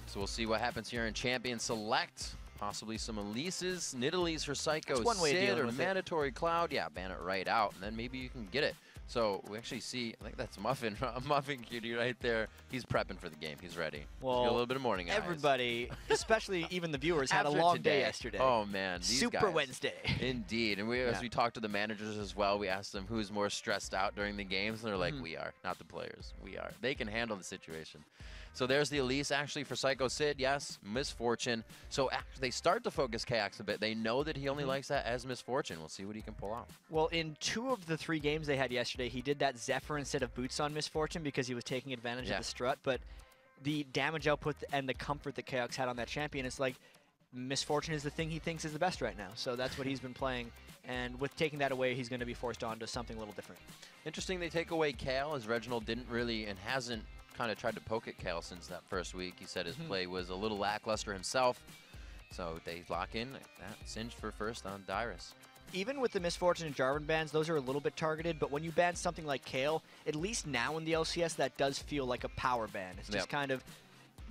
So we'll see what happens here in Champion Select. Possibly some Elises, Nidalees for Psycho, one way of Sid, dealing or with it. Mandatory Cloud. Yeah, ban it right out, and then maybe you can get it. So we actually see, I think that's Muffin, Muffin Cutie right there. He's prepping for the game. He's ready. Well, He's got a little bit of morning eyes. Everybody, especially even the viewers, had a After long today. day yesterday. Oh man, these Super guys. Wednesday. Indeed, and as we talked to the managers as well, we asked them who's more stressed out during the games, and they're like, we are, not the players. We are. They can handle the situation. So there's the Elise actually for Psycho Sid. Yes, Misfortune. So actually they start to focus Kaox a bit. They know that he only likes that as Misfortune. We'll see what he can pull out. Well, in 2 of the 3 games they had yesterday, he did that Zephyr instead of Boots on Misfortune because he was taking advantage of the strut. But the damage output and the comfort that Kaox had on that champion, it's like Misfortune is the thing he thinks is the best right now. So that's what he's been playing. And with taking that away, he's going to be forced on to something a little different. Interesting they take away Kale, as Reginald didn't really and hasn't kind of tried to poke at Kale since that first week. He said his play was a little lackluster himself. So they lock in that Singed for first on Dyrus. Even with the Misfortune and Jarvan bans, those are a little bit targeted, but when you ban something like Kale, at least now in the LCS, that does feel like a power ban. It's just kind of,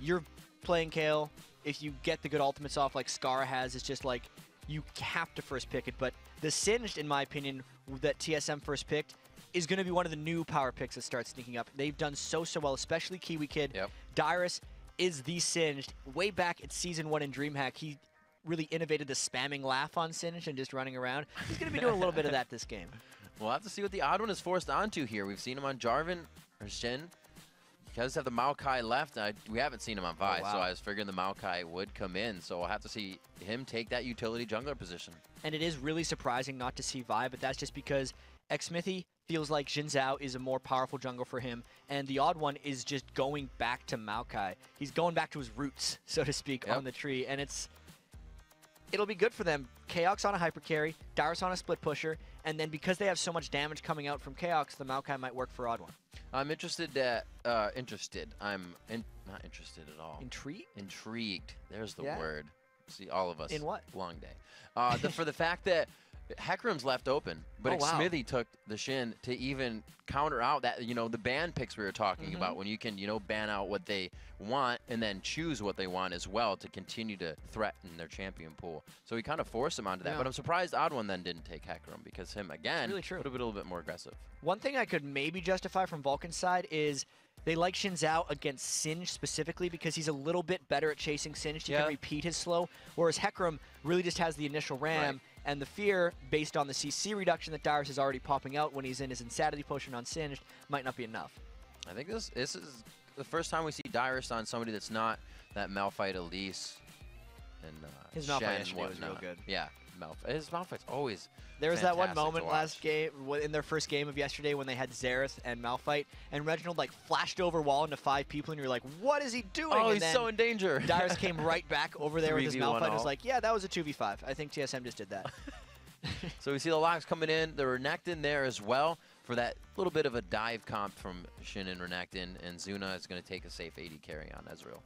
you're playing Kale, if you get the good ultimates off like Scarra has, it's just like, you have to first pick it. But the Singed, in my opinion, that TSM first picked, is going to be one of the new power picks that start sneaking up. They've done so well, especially Kiwi Kid. Dyrus is the Singed. Way back at Season 1 in DreamHack, he really innovated the spamming laugh on Singed and just running around. He's going to be doing a little bit of that this game. We'll have to see what the odd one is forced onto here. We've seen him on Jarvan or Shin. He does have the Maokai left. We haven't seen him on Vi, so I was figuring the Maokai would come in. So we'll have to see him take that utility jungler position. And it is really surprising not to see Vi, but that's just because Xmithy feels like Xin Zhao is a more powerful jungle for him, and the odd one is just going back to Maokai. He's going back to his roots, so to speak, on the tree, and it'll be good for them. Kaox on a hyper carry, Dyrus on a split pusher, and then because they have so much damage coming out from Kaox, the Maokai might work for odd one. I'm interested that not interested at all. Intrigued? Intrigued. There's the word. See, all of us. In what? Long day. For the fact that Hecarim's left open, but Xmithy took the Shin to even counter out that, the ban picks we were talking about, when you can, ban out what they want and then choose what they want as well to continue to threaten their champion pool. So he kind of forced him onto that, but I'm surprised Odd One then didn't take Hecarim because him, again, would have been a little bit more aggressive. One thing I could maybe justify from Vulcan's side is they like Xin Zhao against Singed specifically because he's a little bit better at chasing Singed. He can repeat his slow, whereas Hecarim really just has the initial ram and the fear based on the CC reduction that Dyrus is already popping out when he's in his Insanity Potion on Singed might not be enough. I think this is the first time we see Dyrus on somebody that's not that Malphite Elise. And his Malphite yesterday was real good. Yeah, his Malphite's always There was that one moment last game, in their first game of yesterday, when they had Xerath and Malphite, and Reginald flashed over wall into 5 people, and you're like, what is he doing? Oh, and he's so in danger. Dyrus came right back over there with his Malphite and was like, yeah, that was a 2v5. I think TSM just did that. So we see the locks coming in. The Renekton there as well for that little bit of a dive comp from Shin and Renekton, and Zuna is going to take a safe 80 carry on Ezreal.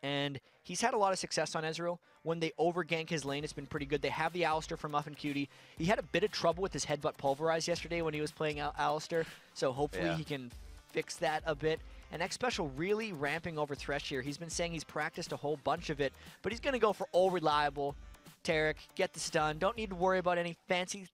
And he's had a lot of success on Ezreal. When they over-gank his lane, it's been pretty good. They have the Alistar from Muffin Cutie. He had a bit of trouble with his headbutt pulverize yesterday when he was playing Alistar, so hopefully he can fix that a bit. And X-Special really ramping over Thresh here. He's been saying he's practiced a whole bunch of it, but he's going to go for all reliable. Taric, get the stun. Don't need to worry about any fancy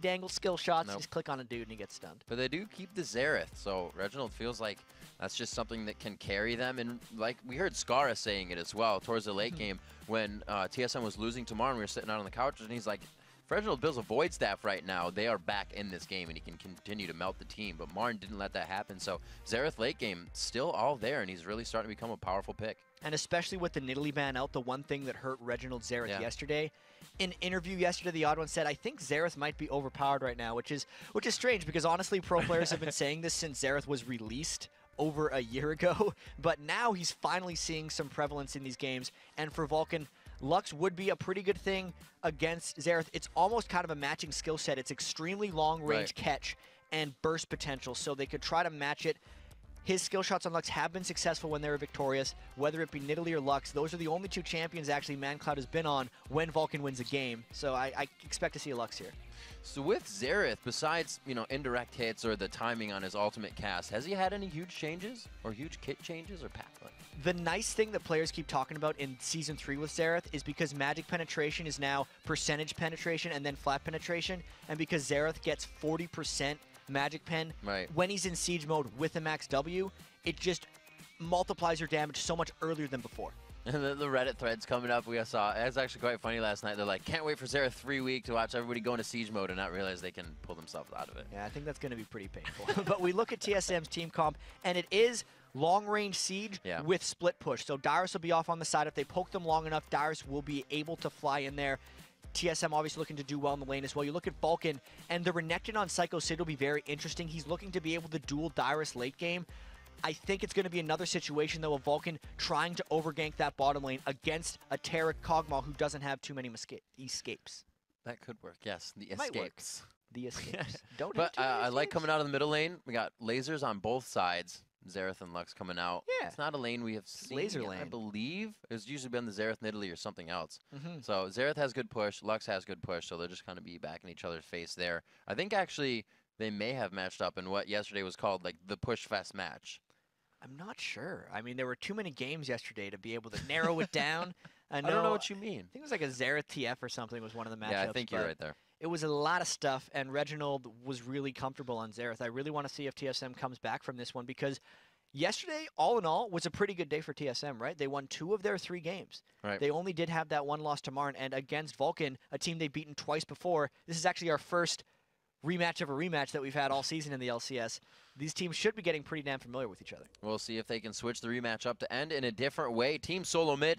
dangle skill shots. Just click on a dude and he gets stunned. But they do keep the Xerath, so Reginald feels like that's just something that can carry them. And like we heard Scarra saying it as well towards the late game when TSM was losing to Marn. We were sitting out on the couch and he's like, if Reginald builds a Void Staff right now, they are back in this game and he can continue to melt the team. But Marn didn't let that happen, so Xerath late game still all there, and he's really starting to become a powerful pick. And especially with the Nidalee ban out, the one thing that hurt Reginald Xerath yesterday, in an interview yesterday, the Odd One said, I think Xerath might be overpowered right now, which is strange because honestly, pro players have been saying this since Xerath was released over a year ago, but now he's finally seeing some prevalence in these games. And for Vulcan, Lux would be a pretty good thing against Xerath. It's almost kind of a matching skill set. It's extremely long range catch and burst potential, so they could try to match it. his skill shots on Lux have been successful when they were victorious, whether it be Nidalee or Lux. Those are the only two champions actually ManCloud has been on when Vulcan wins a game. So I expect to see a Lux here. So with Xerath, besides, you know, indirect hits or the timing on his ultimate cast, has he had any huge changes or huge kit changes or pack line? The nice thing that players keep talking about in Season 3 with Xerath is because magic penetration is now percentage penetration and then flat penetration, and because Xerath gets 40% magic pen when he's in siege mode with a max W, it just multiplies your damage so much earlier than before. And the Reddit threads coming up, we saw, it was actually quite funny last night. They're like, can't wait for Xerath 3 week to watch everybody go into siege mode and not realize they can pull themselves out of it. Yeah, I think that's going to be pretty painful. But we look at TSM's team comp, and it is long-range siege with split push. So Dyrus will be off on the side. If they poke them long enough, Dyrus will be able to fly in there. TSM obviously looking to do well in the lane as well. You look at Vulcan, and the Renekton on Psycho Sid will be very interesting. He's looking to be able to duel Dyrus late game. I think it's going to be another situation, though, of Vulcan trying to overgank that bottom lane against a Taric Kog'Maw who doesn't have too many escapes. That could work, yes. The Might escapes. Work. The escapes. Don't But I like coming out of the middle lane. We got lasers on both sides. Xerath and Lux coming out. Yeah. It's not a lane we have seen laser yet, lane. I believe. It's usually been the Xerath Nidalee or something else. So Xerath has good push. Lux has good push, so they'll just kind of be back in each other's face there. I think actually they may have matched up in what yesterday was called like the push fest match. I'm not sure. I mean, there were too many games yesterday to be able to narrow it down. I don't know what you mean. I think it was like a Xerath TF or something was one of the matchups. Yeah, I think you're right there. It was a lot of stuff, and Reginald was really comfortable on Xerath. I really want to see if TSM comes back from this one because yesterday, all in all, was a pretty good day for TSM, right? They won 2 of their 3 games. Right. They only did have that one loss to Marn, and against Vulcan, a team they've beaten twice before. This is actually our first rematch of a rematch that we've had all season in the LCS. These teams should be getting pretty damn familiar with each other. We'll see if they can switch the rematch up to end in a different way. Team SoloMid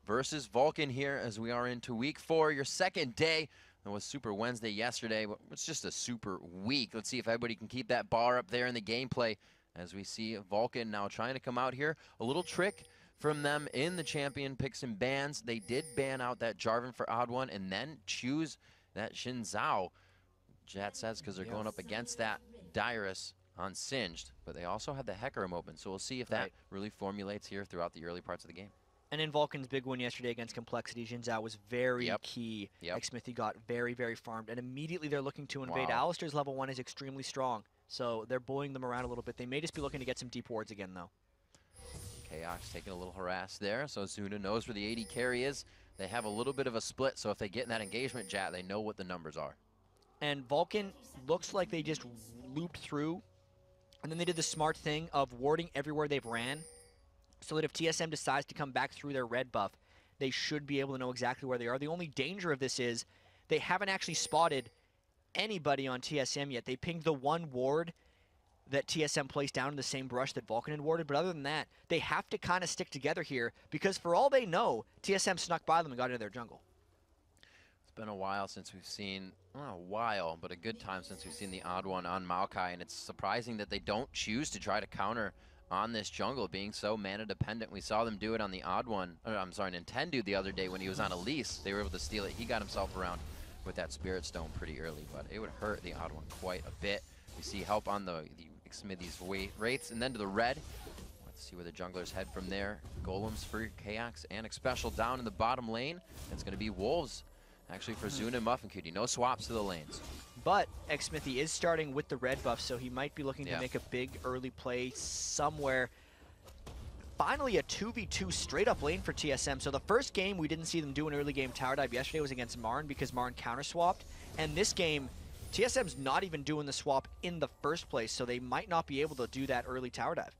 versus Vulcan here as we are into week 4, your second day. It was Super Wednesday yesterday, but it's just a super week. Let's see if everybody can keep that bar up there in the gameplay as we see Vulcan now trying to come out here. A little trick from them in the champion picks and bans. They did ban out that Jarvan for odd one and then choose that Xin Zhao. Jat says because they're going up against that Dyrus on Singed, but they also had the Hecarim open, so we'll see if that really formulates here throughout the early parts of the game. And in Vulcan's big win yesterday against Complexity, Xin Zhao was very key. Xmithie got very, very farmed, and immediately they're looking to invade. Alistair's level 1 is extremely strong, so they're bullying them around a little bit. They may just be looking to get some deep wards again, though. Chaos taking a little harass there, so Zuna knows where the AD carry is. They have a little bit of a split, so if they get in that engagement, Jat, they know what the numbers are. And Vulcan looks like they just looped through, and then they did the smart thing of warding everywhere they've ran, so that if TSM decides to come back through their red buff, they should be able to know exactly where they are. The only danger of this is they haven't actually spotted anybody on TSM yet. They pinged the one ward that TSM placed down in the same brush that Vulcan had warded, but other than that, they have to kind of stick together here, because for all they know, TSM snuck by them and got into their jungle. It's been a while since we've seen, not a while, but a good time since we've seen the odd one on Maokai, and it's surprising that they don't choose to try to counter on this jungle, being so mana dependent. We saw them do it on the odd one, I'm sorry, Nintendo the other day when he was on Elise. They were able to steal it. He got himself around with that Spirit Stone pretty early, but it would hurt the odd one quite a bit. We see help on the Xmithie's Wraiths, and then to the red. Let's see where the junglers head from there. Golems for Kaox and Xpecial down in the bottom lane. It's going to be Wolves, actually, for Zuna and Muffin Cutie. No swaps to the lanes. But Xmithie is starting with the red buff, so he might be looking to make a big early play somewhere. Finally, a 2v2 straight-up lane for TSM. So the first game, we didn't see them do an early game tower dive yesterday was against Marn because Marn counter-swapped. And this game, TSM's not even doing the swap in the first place, so they might not be able to do that early tower dive.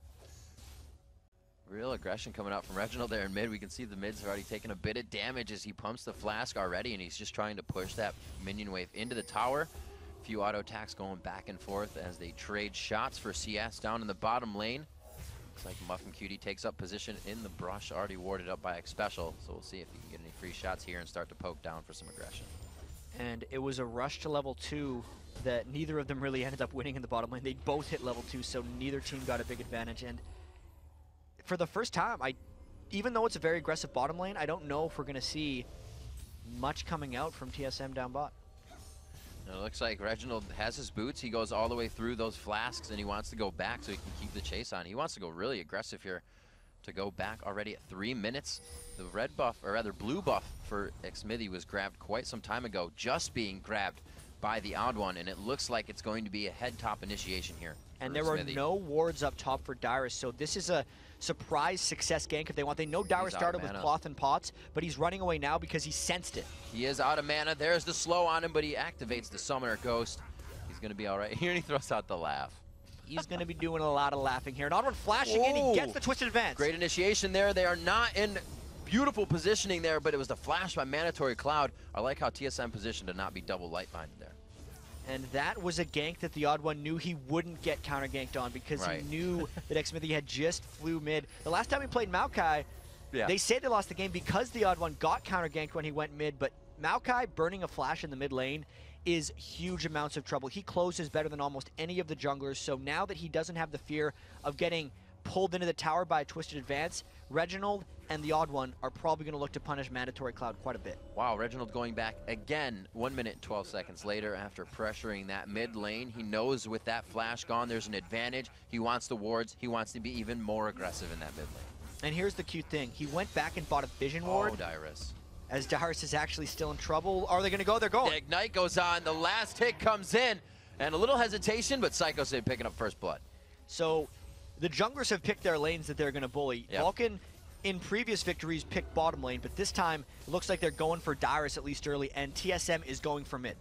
Real aggression coming out from Reginald there in mid. We can see the mid's already taking a bit of damage as he pumps the flask already, and he's just trying to push that minion wave into the tower. A few auto attacks going back and forth as they trade shots for CS down in the bottom lane. Looks like Muffin Cutie takes up position in the brush, already warded up by Xpecial, so we'll see if he can get any free shots here and start to poke down for some aggression. And it was a rush to level 2 that neither of them really ended up winning in the bottom lane. They both hit level 2, so neither team got a big advantage. And for the first time, even though it's a very aggressive bottom lane, I don't know if we're going to see much coming out from TSM down bot. It looks like Reginald has his boots. He goes all the way through those flasks, and he wants to go back so he can keep the chase on. He wants to go really aggressive here to go back already at 3 minutes. The red buff, or rather blue buff for Xmithy was grabbed quite some time ago, just being grabbed by the odd one, and it looks like it's going to be a head top initiation here. And there are no wards up top for Dyrus, so this is a surprise success gank if they want. They know Dyrus started with cloth and pots, but he's running away now because he sensed it. He is out of mana. There's the slow on him, but he activates the Summoner Ghost. He's going to be all right here, and he throws out the laugh. He's going to be doing a lot of laughing here. And Odd One flashing in, he gets the Twisted Advance. Great initiation there. They are not in beautiful positioning there, but it was the flash by Mandatory Cloud. I like how TSM positioned to not be double light binded there. And that was a gank that the Odd One knew he wouldn't get counter ganked on because he knew that Xmithy had just flew mid. The last time he played Maokai, they say they lost the game because the Odd One got counter ganked when he went mid, but Maokai burning a flash in the mid lane is huge amounts of trouble. He closes better than almost any of the junglers, so now that he doesn't have the fear of getting pulled into the tower by a Twisted Advance, Reginald and the Odd One are probably going to look to punish Mandatory Cloud quite a bit. Wow, Reginald going back again 1 minute and 12 seconds later after pressuring that mid lane. He knows with that flash gone, there's an advantage. He wants the wards. He wants to be even more aggressive in that mid lane. And here's the cute thing. He went back and bought a Vision Ward. Oh, Dyrus. As Dyrus is actually still in trouble. Are they going to go? They're going. The Ignite goes on. The last hit comes in. And a little hesitation, but Psycho Sid picking up first blood. So the junglers have picked their lanes that they're going to bully. Vulcan, in previous victories, picked bottom lane, but this time it looks like they're going for Dyrus at least early, and TSM is going for mid.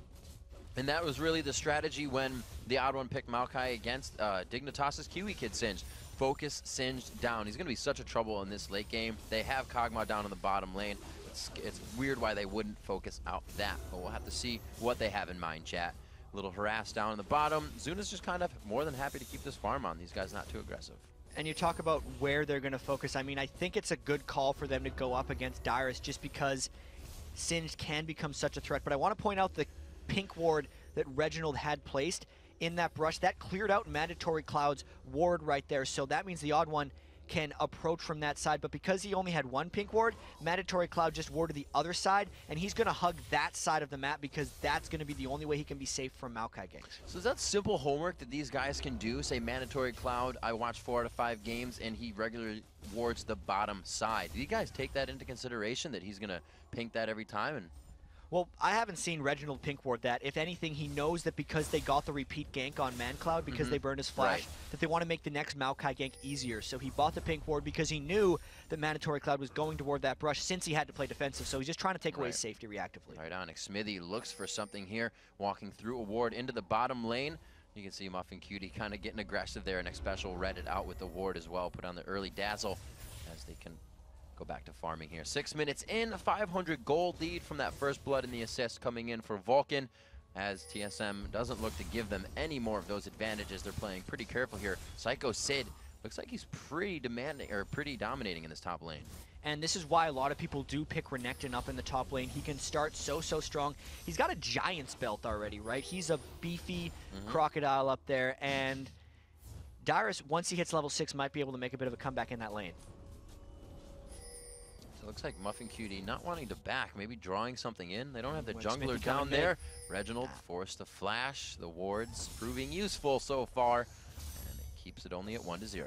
And that was really the strategy when the Odd One picked Maokai against Dignitas's Kiwi Kid Singed. Focus Singed down. He's going to be such a trouble in this late game. They have Kog'Maw down in the bottom lane. It's weird why they wouldn't focus out that, but we'll have to see what they have in mind, chat. A little harassed down in the bottom. Zuna's just kind of more than happy to keep this farm on. These guys not too aggressive. And you talk about where they're going to focus. I mean, I think it's a good call for them to go up against Dyrus just because Singed can become such a threat. But I want to point out the pink ward that Reginald had placed in that brush. That cleared out Mandatory Cloud's ward right there. So that means the Odd One can approach from that side, but because he only had one pink ward, Mandatory Cloud just warded the other side, and he's going to hug that side of the map because that's going to be the only way he can be safe from Maokai ganks. So is that simple homework that these guys can do? Say Mandatory Cloud, I watch 4 out of 5 games, and he regularly wards the bottom side. Do you guys take that into consideration, that he's going to pink that every time? And well, I haven't seen Reginald pink ward that. If anything, he knows that because they got the repeat gank on ManCloud, because they burned his flash, that they want to make the next Maokai gank easier. So he bought the pink ward because he knew that Mandatory Cloud was going toward that brush since he had to play defensive. So he's just trying to take away his safety reactively. Right on. Xmithy looks for something here, walking through a ward into the bottom lane. You can see Muffin Cutie kind of getting aggressive there, and Special read it out with the ward as well. Put on the early dazzle as they can go back to farming here. 6 minutes in, 500 gold lead from that first blood and the assist coming in for Vulcan, as TSM doesn't look to give them any more of those advantages. They're playing pretty careful here. Psycho Sid looks like he's pretty demanding, or pretty dominating in this top lane. And this is why a lot of people do pick Renekton up in the top lane. He can start so strong. He's got a Giant's belt already, right? He's a beefy crocodile up there, and Dyrus, once he hits level 6, might be able to make a bit of a comeback in that lane. Looks like Muffin Cutie not wanting to back, maybe drawing something in. They don't have the jungler down there. Reginald forced to flash. The wards proving useful so far, and it keeps it only at 1-0.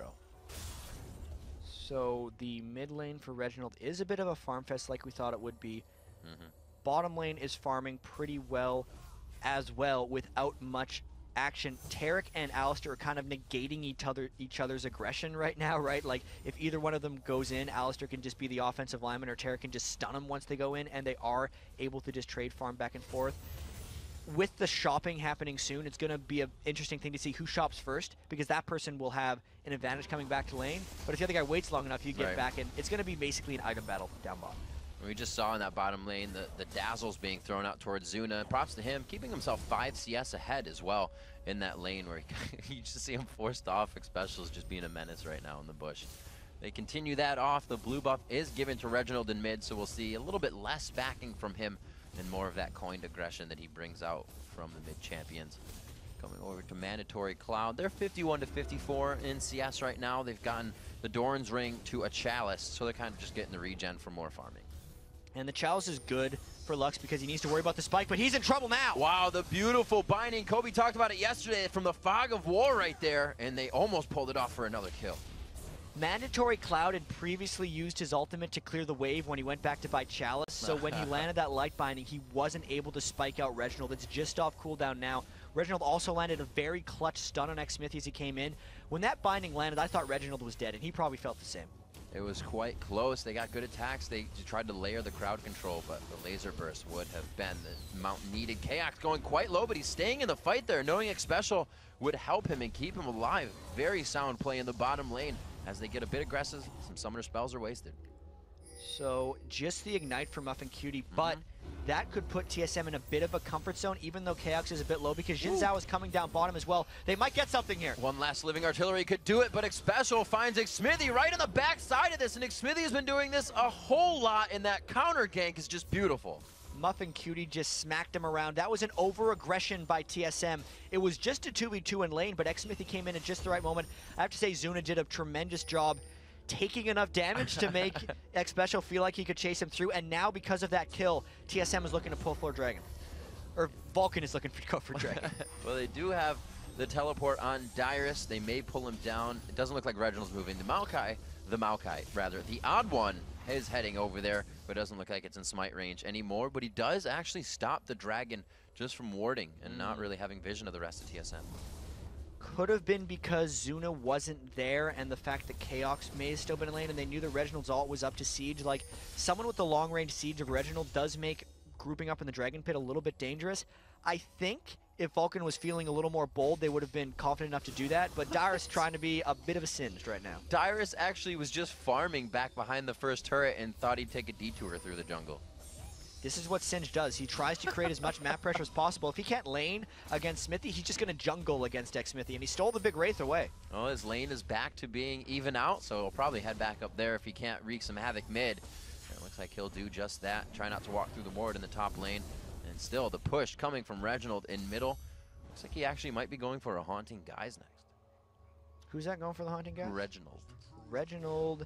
So the mid lane for Reginald is a bit of a farm fest like we thought it would be. Bottom lane is farming pretty well as well without much action. Taric and Alistar are kind of negating each other's aggression right now, right? Like, if either one of them goes in, Alistar can just be the offensive lineman, or Taric can just stun them once they go in, and they are able to just trade farm back and forth. With the shopping happening soon, it's going to be an interesting thing to see who shops first, because that person will have an advantage coming back to lane. But if the other guy waits long enough, you get back in. It's going to be basically an item battle down bottom. We just saw in that bottom lane the dazzles being thrown out towards Zuna. Props to him, keeping himself 5 CS ahead as well in that lane where you just see him forced off. Specials just being a menace right now in the bush. They continue that off. The blue buff is given to Reginald in mid, so we'll see a little bit less backing from him and more of that coined aggression that he brings out from the mid champions. Coming over to Mandatory Cloud. They're 51-54 in CS right now. They've gotten the Doran's Ring to a Chalice, so they're kind of just getting the regen for more farming. And the chalice is good for Lux because he needs to worry about the spike, but he's in trouble now. Wow, the beautiful binding. Kobe talked about it yesterday from the fog of war right there, and they almost pulled it off for another kill. Mandatory Cloud had previously used his ultimate to clear the wave when he went back to buy Chalice, so when he landed that light binding, he wasn't able to spike out Reginald. It's just off cooldown now. Reginald also landed a very clutch stun on xMithi as he came in. When that binding landed, I thought Reginald was dead, and he probably felt the same. It was quite close. They got good attacks. They tried to layer the crowd control, but the laser burst would have been the amount needed. Kaox going quite low, but he's staying in the fight there, knowing X Special would help him and keep him alive. Very sound play in the bottom lane. As they get a bit aggressive, some summoner spells are wasted. So just the ignite for Muffin Cutie, but that could put TSM in a bit of a comfort zone, even though Kaox is a bit low, because Jin Zhao is coming down bottom as well. They might get something here. One last living artillery could do it, but xSpecial finds xMithi right on the back side of this, and xMithi has been doing this a whole lot, and that counter gank is just beautiful. Muffin Cutie just smacked him around. That was an over-aggression by TSM. It was just a 2v2 in lane, but xMithi came in at just the right moment. I have to say, Zuna did a tremendous job taking enough damage to make xSpecial feel like he could chase him through, and now because of that kill, TSM is looking to pull for Dragon. Or Vulcan is looking to go for Dragon. Well, they do have the teleport on Dyrus. They may pull him down. It doesn't look like Reginald's moving. The Maokai, the odd one is heading over there, but it doesn't look like it's in smite range anymore. But he does actually stop the Dragon just from warding and not really having vision of the rest of TSM. Could have been because Zuna wasn't there and the fact that Kaox may have still been in lane and they knew that Reginald's ult was up to siege. Like, someone with the long-range siege of Reginald does make grouping up in the Dragon Pit a little bit dangerous. I think if Vulcan was feeling a little more bold, they would have been confident enough to do that, but Dyrus trying to be a bit of a singed right now. Dyrus actually was just farming back behind the first turret and thought he'd take a detour through the jungle. This is what Singe does. He tries to create as much map pressure as possible. If he can't lane against Smithy, he's just going to jungle against xMithi, and he stole the big Wraith away. Well, his lane is back to being even out, so he'll probably head back up there if he can't wreak some havoc mid. It looks like he'll do just that. Try not to walk through the ward in the top lane. And still, the push coming from Reginald in middle. Looks like he actually might be going for a Haunting Guys next. Who's that going for the Haunting Guys? Reginald. Reginald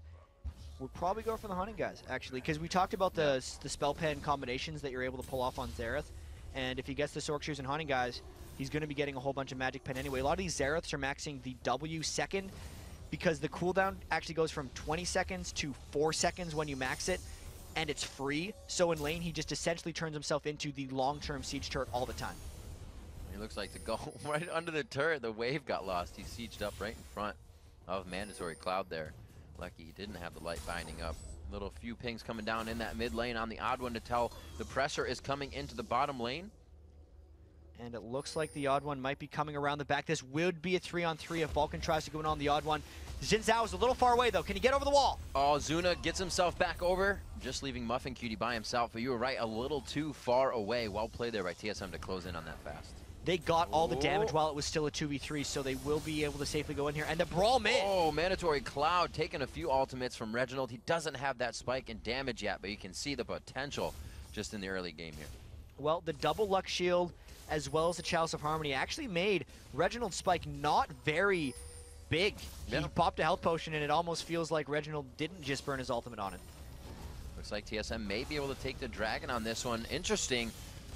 would probably go for the Haunting Guys, actually, because we talked about the spell pen combinations that you're able to pull off on Xerath, and if he gets the Sorc Shoes and Haunting Guys, he's going to be getting a whole bunch of magic pen anyway. A lot of these Xeraths are maxing the W second, because the cooldown actually goes from 20 seconds to 4 seconds when you max it, and it's free, so in lane he just essentially turns himself into the long-term siege turret all the time. He looks like to go right under the turret. The wave got lost. He sieged up right in front of Mandatory Cloud there. Lucky he didn't have the light binding up. Little few pings coming down in that mid lane on the odd one to tell the pressure is coming into the bottom lane. And it looks like the odd one might be coming around the back. This would be a 3-on-3 if Vulcan tries to go in on the odd one. Jin Zhao is a little far away though. Can he get over the wall? Oh, Zuna gets himself back over, just leaving Muffin Cutie by himself. But you were right, a little too far away. Well played there by TSM to close in on that fast. They got all the damage while it was still a 2v3, so they will be able to safely go in here. And the brawl mid. Oh, Mandatory Cloud taking a few ultimates from Reginald. He doesn't have that spike in damage yet, but you can see the potential just in the early game here. Well, the double luck shield as well as the Chalice of Harmony actually made Reginald's spike not very big. He popped a health potion, and it almost feels like Reginald didn't just burn his ultimate on it. Looks like TSM may be able to take the Dragon on this one. Interesting,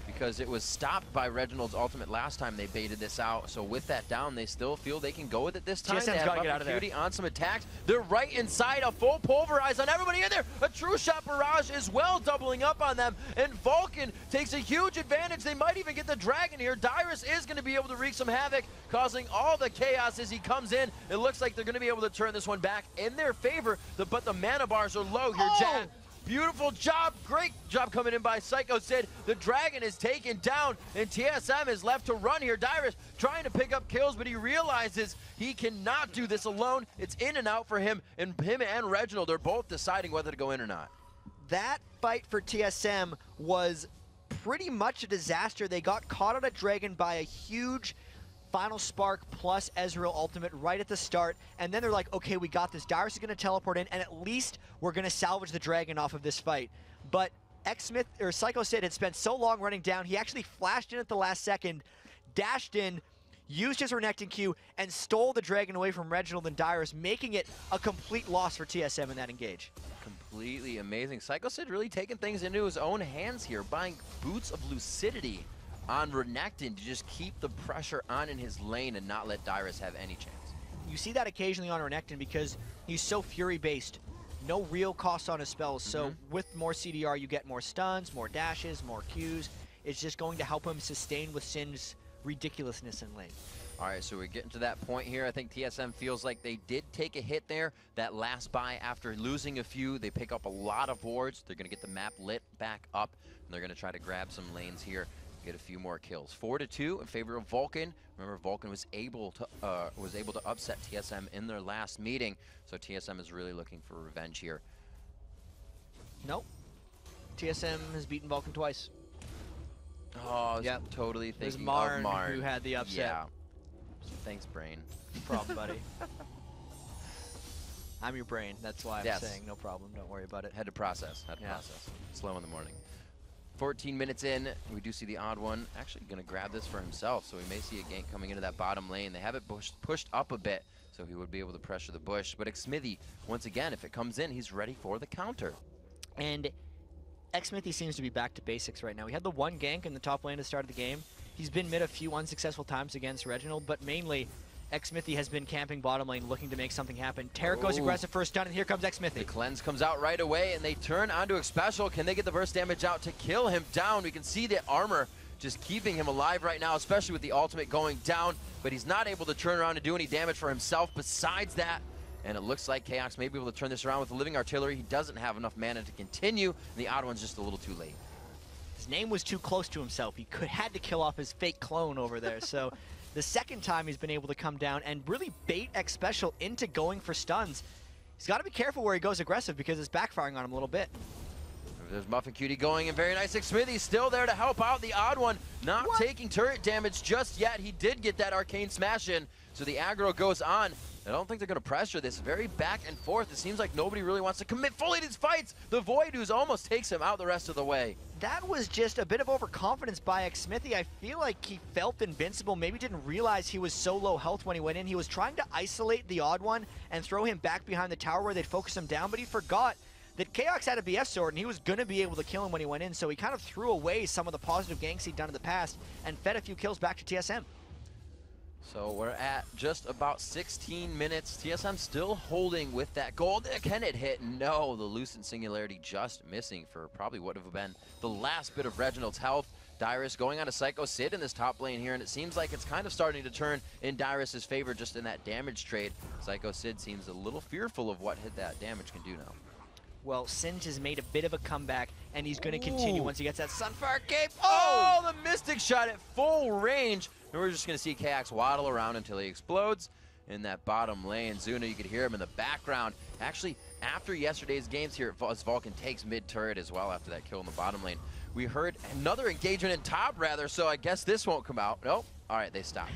because it was stopped by Reginald's ultimate last time they baited this out. So with that down, they still feel they can go with it this time. TSM's they have got to get out of there. On some attacks. They're right inside, a full pulverize on everybody in there. A true shot barrage as well, doubling up on them. And Vulcan takes a huge advantage. They might even get the Dragon here. Dyrus is going to be able to wreak some havoc, causing all the chaos as he comes in. It looks like they're going to be able to turn this one back in their favor, but the mana bars are low here, Jan. Beautiful job, great job coming in by Psycho Sid. The Dragon is taken down, and TSM is left to run here. Dyrus trying to pick up kills, but he realizes he cannot do this alone. It's in and out for him, and Reginald are both deciding whether to go in or not. That fight for TSM was pretty much a disaster. They got caught on a Dragon by a huge Final Spark plus Ezreal ultimate right at the start, and then they're like, okay, we got this. Dyrus is going to teleport in, and at least we're going to salvage the Dragon off of this fight. But Psycho Sid had spent so long running down, he actually flashed in at the last second, dashed in, used his Renekton Q, and stole the Dragon away from Reginald and Dyrus, making it a complete loss for TSM in that engage. completely amazing. Psycho Sid really taking things into his own hands here, buying Boots of Lucidity on Renekton to just keep the pressure on in his lane and not let Dyrus have any chance. You see that occasionally on Renekton because he's so Fury-based. No real cost on his spells, so with more CDR you get more stuns, more dashes, more Qs. It's just going to help him sustain with Sin's ridiculousness in lane. All right, so we're getting to that point here. I think TSM feels like they did take a hit there. That last buy, after losing a few, they pick up a lot of wards. They're going to get the map lit back up, and they're going to try to grab some lanes here, get a few more kills. 4-2 in favor of Vulcan. Remember, Vulcan was able to upset TSM in their last meeting, so TSM is really looking for revenge here. Nope. TSM has beaten Vulcan twice. Oh, I was totally thinking it was of Marn who had the upset. Yeah. Thanks, brain. No problem, buddy. I'm your brain. That's why I'm saying no problem. Don't worry about it. Had to process. Slow in the morning. 14 minutes in, we do see the odd one actually going to grab this for himself, so we may see a gank coming into that bottom lane. They have it pushed up a bit, so he would be able to pressure the bush. But Xmithy, once again, if it comes in, he's ready for the counter. And Xmithy seems to be back to basics right now. He had the one gank in the top lane at the start of the game. He's been mid a few unsuccessful times against Reginald, but mainly Xmithy has been camping bottom lane looking to make something happen. Taric goes aggressive for a stun, and here comes Xmithy. The cleanse comes out right away, and they turn onto a special. Can they get the burst damage out to kill him down? We can see the armor just keeping him alive right now, especially with the ultimate going down, but he's not able to turn around and do any damage for himself besides that. And it looks like Chaos may be able to turn this around with the living artillery. He doesn't have enough mana to continue, and the odd one's just a little too late. His name was too close to himself. He had to kill off his fake clone over there, so the second time he's been able to come down and really bait X Special into going for stuns. He's got to be careful where he goes aggressive because it's backfiring on him a little bit. There's Muffin Cutie going in very nice. Xmithy still there to help out. The odd one not taking turret damage just yet. He did get that arcane smash in, so the aggro goes on. I don't think they're going to pressure this. Very back and forth. It seems like nobody really wants to commit fully to these fights. The Void Ooze almost takes him out the rest of the way. That was just a bit of overconfidence by Xmithy. I feel like he felt invincible, maybe didn't realize he was so low health when he went in. He was trying to isolate the odd one and throw him back behind the tower where they'd focus him down, but he forgot that Chaos had a BS sword and he was going to be able to kill him when he went in, so he kind of threw away some of the positive ganks he'd done in the past and fed a few kills back to TSM. So we're at just about 16 minutes. TSM still holding with that gold. Can it hit? No, the Lucent Singularity just missing for probably what would have been the last bit of Reginald's health. Dyrus going on to Psycho Sid in this top lane here, and it seems like it's kind of starting to turn in Dyrus's favor just in that damage trade. Psycho Sid seems a little fearful of what hit that damage can do now. Well, Singe has made a bit of a comeback, and he's going to continue once he gets that Sunfire Cape. Oh, the Mystic Shot at full range. And we're just going to see Kax waddle around until he explodes in that bottom lane. Zuna, you could hear him in the background. Actually, after yesterday's games here, as Vulcan takes mid-turret as well after that kill in the bottom lane, we heard another engagement in top, rather, so I guess this won't come out. Nope. All right, they stopped.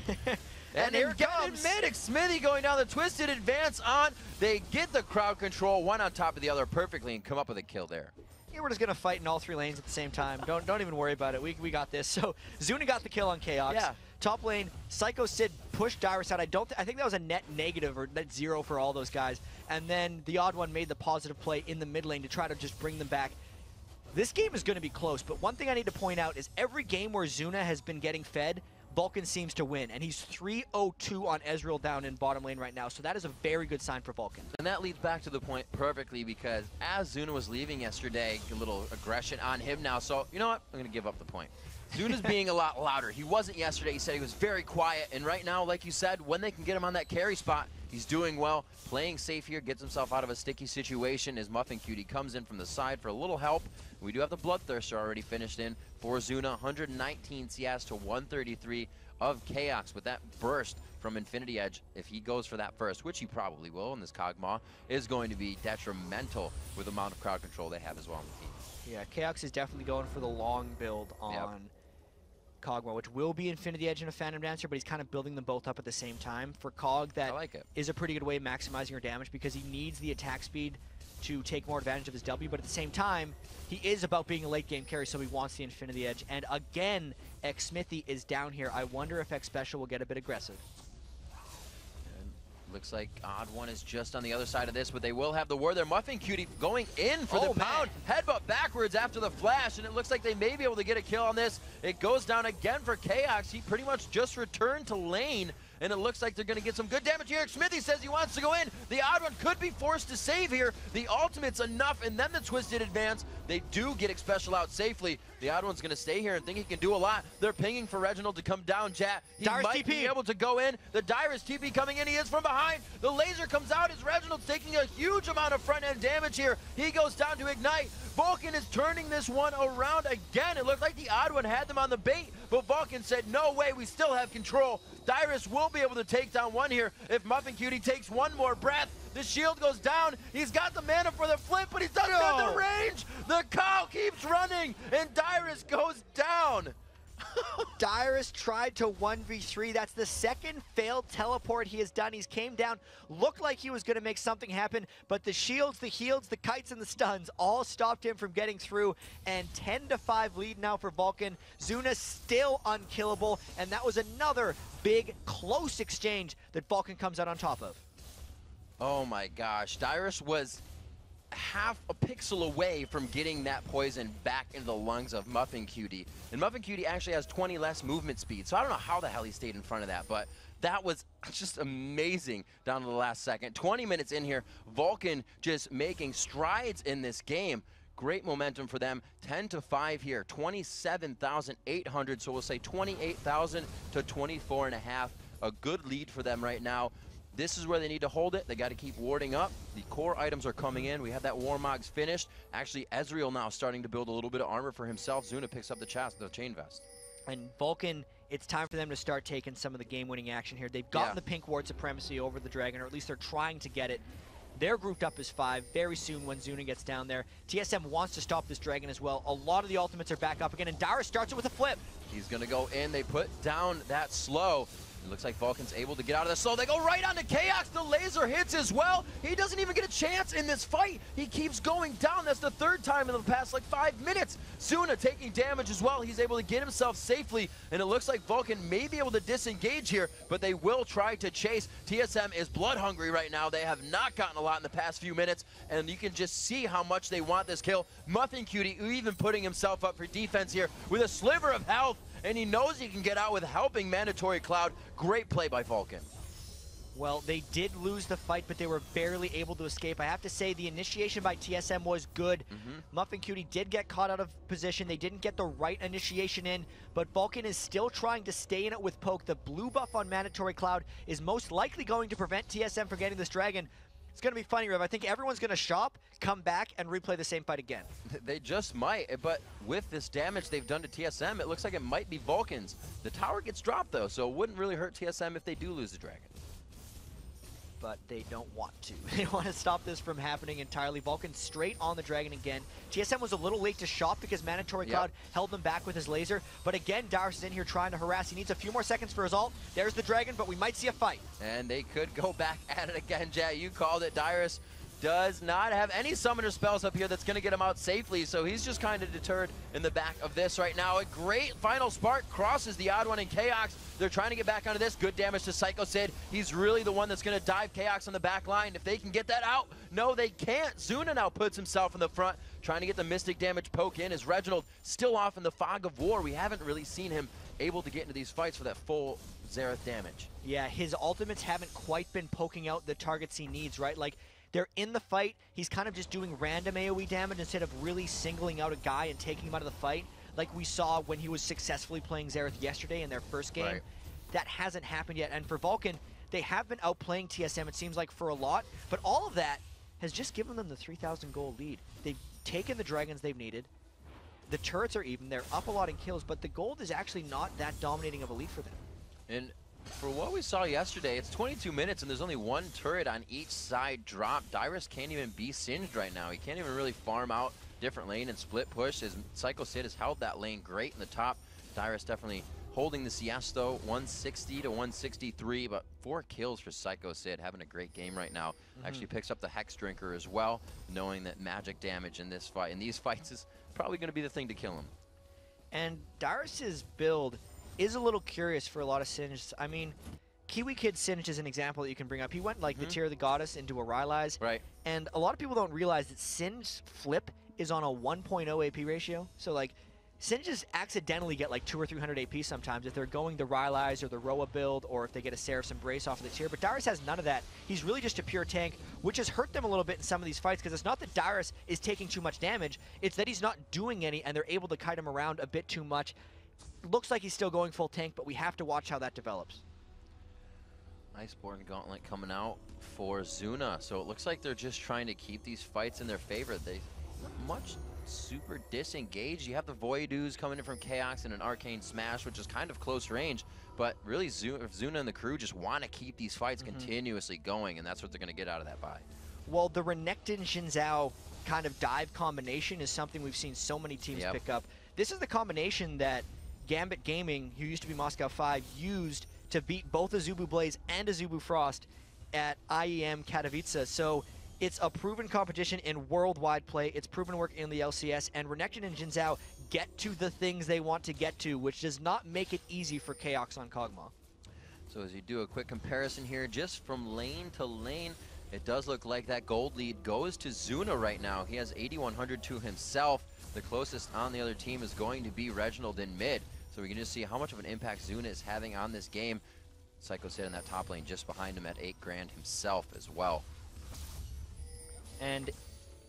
And here comes Xmithy going down the twisted advance on. They get the crowd control, one on top of the other perfectly, and come up with a kill there. Yeah, we're just going to fight in all three lanes at the same time. Don't even worry about it. We got this. So Zuna got the kill on Chaos. Yeah. Top lane, Psycho Sid pushed Dyrus out. I think that was a net negative or net zero for all those guys. And then the odd one made the positive play in the mid lane to try to just bring them back. This game is going to be close, but one thing I need to point out is every game where Zuna has been getting fed, Vulcan seems to win, and he's 3-0-2 on Ezreal down in bottom lane right now, so that is a very good sign for Vulcan. And that leads back to the point perfectly, because as Zuna was leaving yesterday, a little aggression on him now, so you know what? I'm going to give up the point. Zuna's being a lot louder. He wasn't yesterday. He said he was very quiet, and right now, like you said, when they can get him on that carry spot, he's doing well, playing safe here, gets himself out of a sticky situation as Muffin Cutie comes in from the side for a little help. We do have the Bloodthirster already finished in for Zuna, 119 CS to 133 of Chaos with that burst from Infinity Edge. If he goes for that first, which he probably will in this Kog'Maw, is going to be detrimental with the amount of crowd control they have as well on the team. Yeah, Chaos is definitely going for the long build on Kog'Maw, which will be Infinity Edge and a Phantom Dancer, but he's kind of building them both up at the same time. For Kog, that is a pretty good way of maximizing your damage because he needs the attack speed to take more advantage of his W, but at the same time, he is about being a late game carry, so he wants the Infinity Edge. And again, Xmithy is down here. I wonder if X Special will get a bit aggressive. And Looks like Odd One is just on the other side of this, but they will have the ward there. Muffin Cutie going in for the pound. Headbutt backwards after the flash, and it looks like they may be able to get a kill on this. It goes down again for Chaos. He pretty much just returned to lane, and it looks like they're going to get some good damage here. Smithy says he wants to go in. The Odd One could be forced to save here. The ultimate's enough, and then the Twisted advance. They do get Special out safely. The Odd One's going to stay here and think he can do a lot. They're pinging for Reginald to come down, chat. He might be able to go in. The Dyrus TP coming in. He is from behind. The laser comes out as Reginald's taking a huge amount of front-end damage here. He goes down to ignite. Vulcan is turning this one around again. It looked like the Odd One had them on the bait, but Vulcan said, no way, we still have control. Dyrus will be able to take down one here if Muffin Cutie takes one more breath. The shield goes down. He's got the mana for the flip, but he's not at the range. The cow keeps running, and Dyrus goes down. Dyrus tried to 1v3. That's the second failed teleport he has done. He's came down, looked like he was going to make something happen, but the shields, the heals, the kites, and the stuns all stopped him from getting through. And 10-5 lead now for Vulcan. Zuna still unkillable, and that was another big, close exchange that Vulcan comes out on top of. Oh my gosh, Dyrus was half a pixel away from getting that poison back into the lungs of Muffin Cutie. And Muffin Cutie actually has 20 less movement speed, so I don't know how the hell he stayed in front of that, but that was just amazing down to the last second. 20 minutes in here, Vulcan just making strides in this game. Great momentum for them. 10-5 here, 27,800, so we'll say 28,000 to 24.5. A good lead for them right now. This is where they need to hold it. They got to keep warding up. The core items are coming in. We have that Warmogs finished. Actually, Ezreal now starting to build a little bit of armor for himself. Zuna picks up the chain vest. And Vulcan, it's time for them to start taking some of the game-winning action here. They've gotten the pink ward supremacy over the Dragon, or at least they're trying to get it. They're grouped up as 5 very soon when Zuna gets down there. TSM wants to stop this Dragon as well. A lot of the ultimates are back up again, and Dyrus starts it with a flip. He's going to go in. They put down that slow. It looks like Vulcan's able to get out of the slow. They go right onto Chaos. The laser hits as well. He doesn't even get a chance in this fight. He keeps going down. That's the third time in the past like 5 minutes. Zuna taking damage as well. He's able to get himself safely, and it looks like Vulcan may be able to disengage here, but they will try to chase. TSM is blood hungry right now. They have not gotten a lot in the past few minutes, and you can just see how much they want this kill. Muffin Cutie even putting himself up for defense here with a sliver of health, and he knows he can get out with helping Mandatory Cloud. Great play by Vulcan. Well, they did lose the fight, but they were barely able to escape. I have to say, the initiation by TSM was good. Muffin Cutie did get caught out of position. They didn't get the right initiation in, but Vulcan is still trying to stay in it with poke. The blue buff on Mandatory Cloud is most likely going to prevent TSM from getting this Dragon. It's going to be funny, Rev. I think everyone's going to shop, come back, and replay the same fight again. They just might, but with this damage they've done to TSM, it looks like it might be Vulcan's. The tower gets dropped, though, so it wouldn't really hurt TSM if they do lose the Dragon. But they don't want to. They want to stop this from happening entirely. Vulcan straight on the Dragon again. TSM was a little late to shop because Mandatory Cloud held them back with his laser. But again, Dyrus is in here trying to harass. He needs a few more seconds for his ult. There's the Dragon, but we might see a fight. And they could go back at it again, Jay. You called it. Dyrus does not have any summoner spells up here that's going to get him out safely, so he's just kind of deterred in the back of this right now. A great final spark crosses the Odd One in Chaos. They're trying to get back onto this. Good damage to Psycho Sid. He's really the one that's going to dive Chaos on the back line. If they can get that out, no, they can't. Zuna now puts himself in the front, trying to get the Mystic damage poke in as Reginald still off in the fog of war. We haven't really seen him able to get into these fights for that full Xerath damage. Yeah, his ultimates haven't quite been poking out the targets he needs, right? Like, they're in the fight. He's kind of just doing random AoE damage instead of really singling out a guy and taking him out of the fight, like we saw when he was successfully playing Xerath yesterday in their first game. That hasn't happened yet. And for Vulcan, they have been outplaying TSM, it seems like, for a lot. But all of that has just given them the 3,000 gold lead. They've taken the Dragons they've needed. The turrets are even. They're up a lot in kills, but the gold is actually not that dominating of a lead for them. And for what we saw yesterday, it's 22 minutes and there's only one turret on each side drop. Dyrus can't even be singed right now. He can't even really farm out different lane and split push. His Psycho Sid has held that lane great in the top. Dyrus definitely holding the CS though, 160 to 163, but 4 kills for Psycho Sid, having a great game right now. Actually picks up the Hex Drinker as well, knowing that magic damage in this fight, in these fights, is probably going to be the thing to kill him. And Dyrus's build is a little curious for a lot of Singe. I mean, Kiwi Kid Singe is an example that you can bring up. He went like the Tear of the Goddess into a Rylai's. Right. And a lot of people don't realize that Singe's flip is on a 1.0 AP ratio. So like Singes accidentally get like 200 or 300 AP sometimes if they're going the Rylai's or the Roa build, or if they get a Seraph's Embrace off of the Tear. But Dyrus has none of that. He's really just a pure tank, which has hurt them a little bit in some of these fights, because it's not that Dyrus is taking too much damage, it's that he's not doing any and they're able to kite him around a bit too much. Looks like he's still going full tank, but we have to watch how that develops. Iceborne Gauntlet coming out for Zuna. So it looks like they're just trying to keep these fights in their favor. They not much super disengaged. You have the Voidoos coming in from Chaos and an Arcane Smash, which is kind of close range. But really, Zuna and the crew just want to keep these fights continuously going, and that's what they're going to get out of that buy. Well, the Renekton Xin Zhao kind of dive combination is something we've seen so many teams pick up. This is the combination that Gambit Gaming, who used to be Moscow 5, used to beat both a Zubu Blaze and a Zubu Frost at IEM Katowice. So it's a proven competition in worldwide play. It's proven work in the LCS, and Renekton and Xin Zhao get to the things they want to get to, which does not make it easy for Chaos on Kog'Maw. So as you do a quick comparison here, just from lane to lane, it does look like that gold lead goes to Zuna right now. He has 8,100 to himself. The closest on the other team is going to be Reginald in mid. So we can just see how much of an impact Zuna is having on this game. Psycho Sid in that top lane just behind him at 8 grand himself as well. And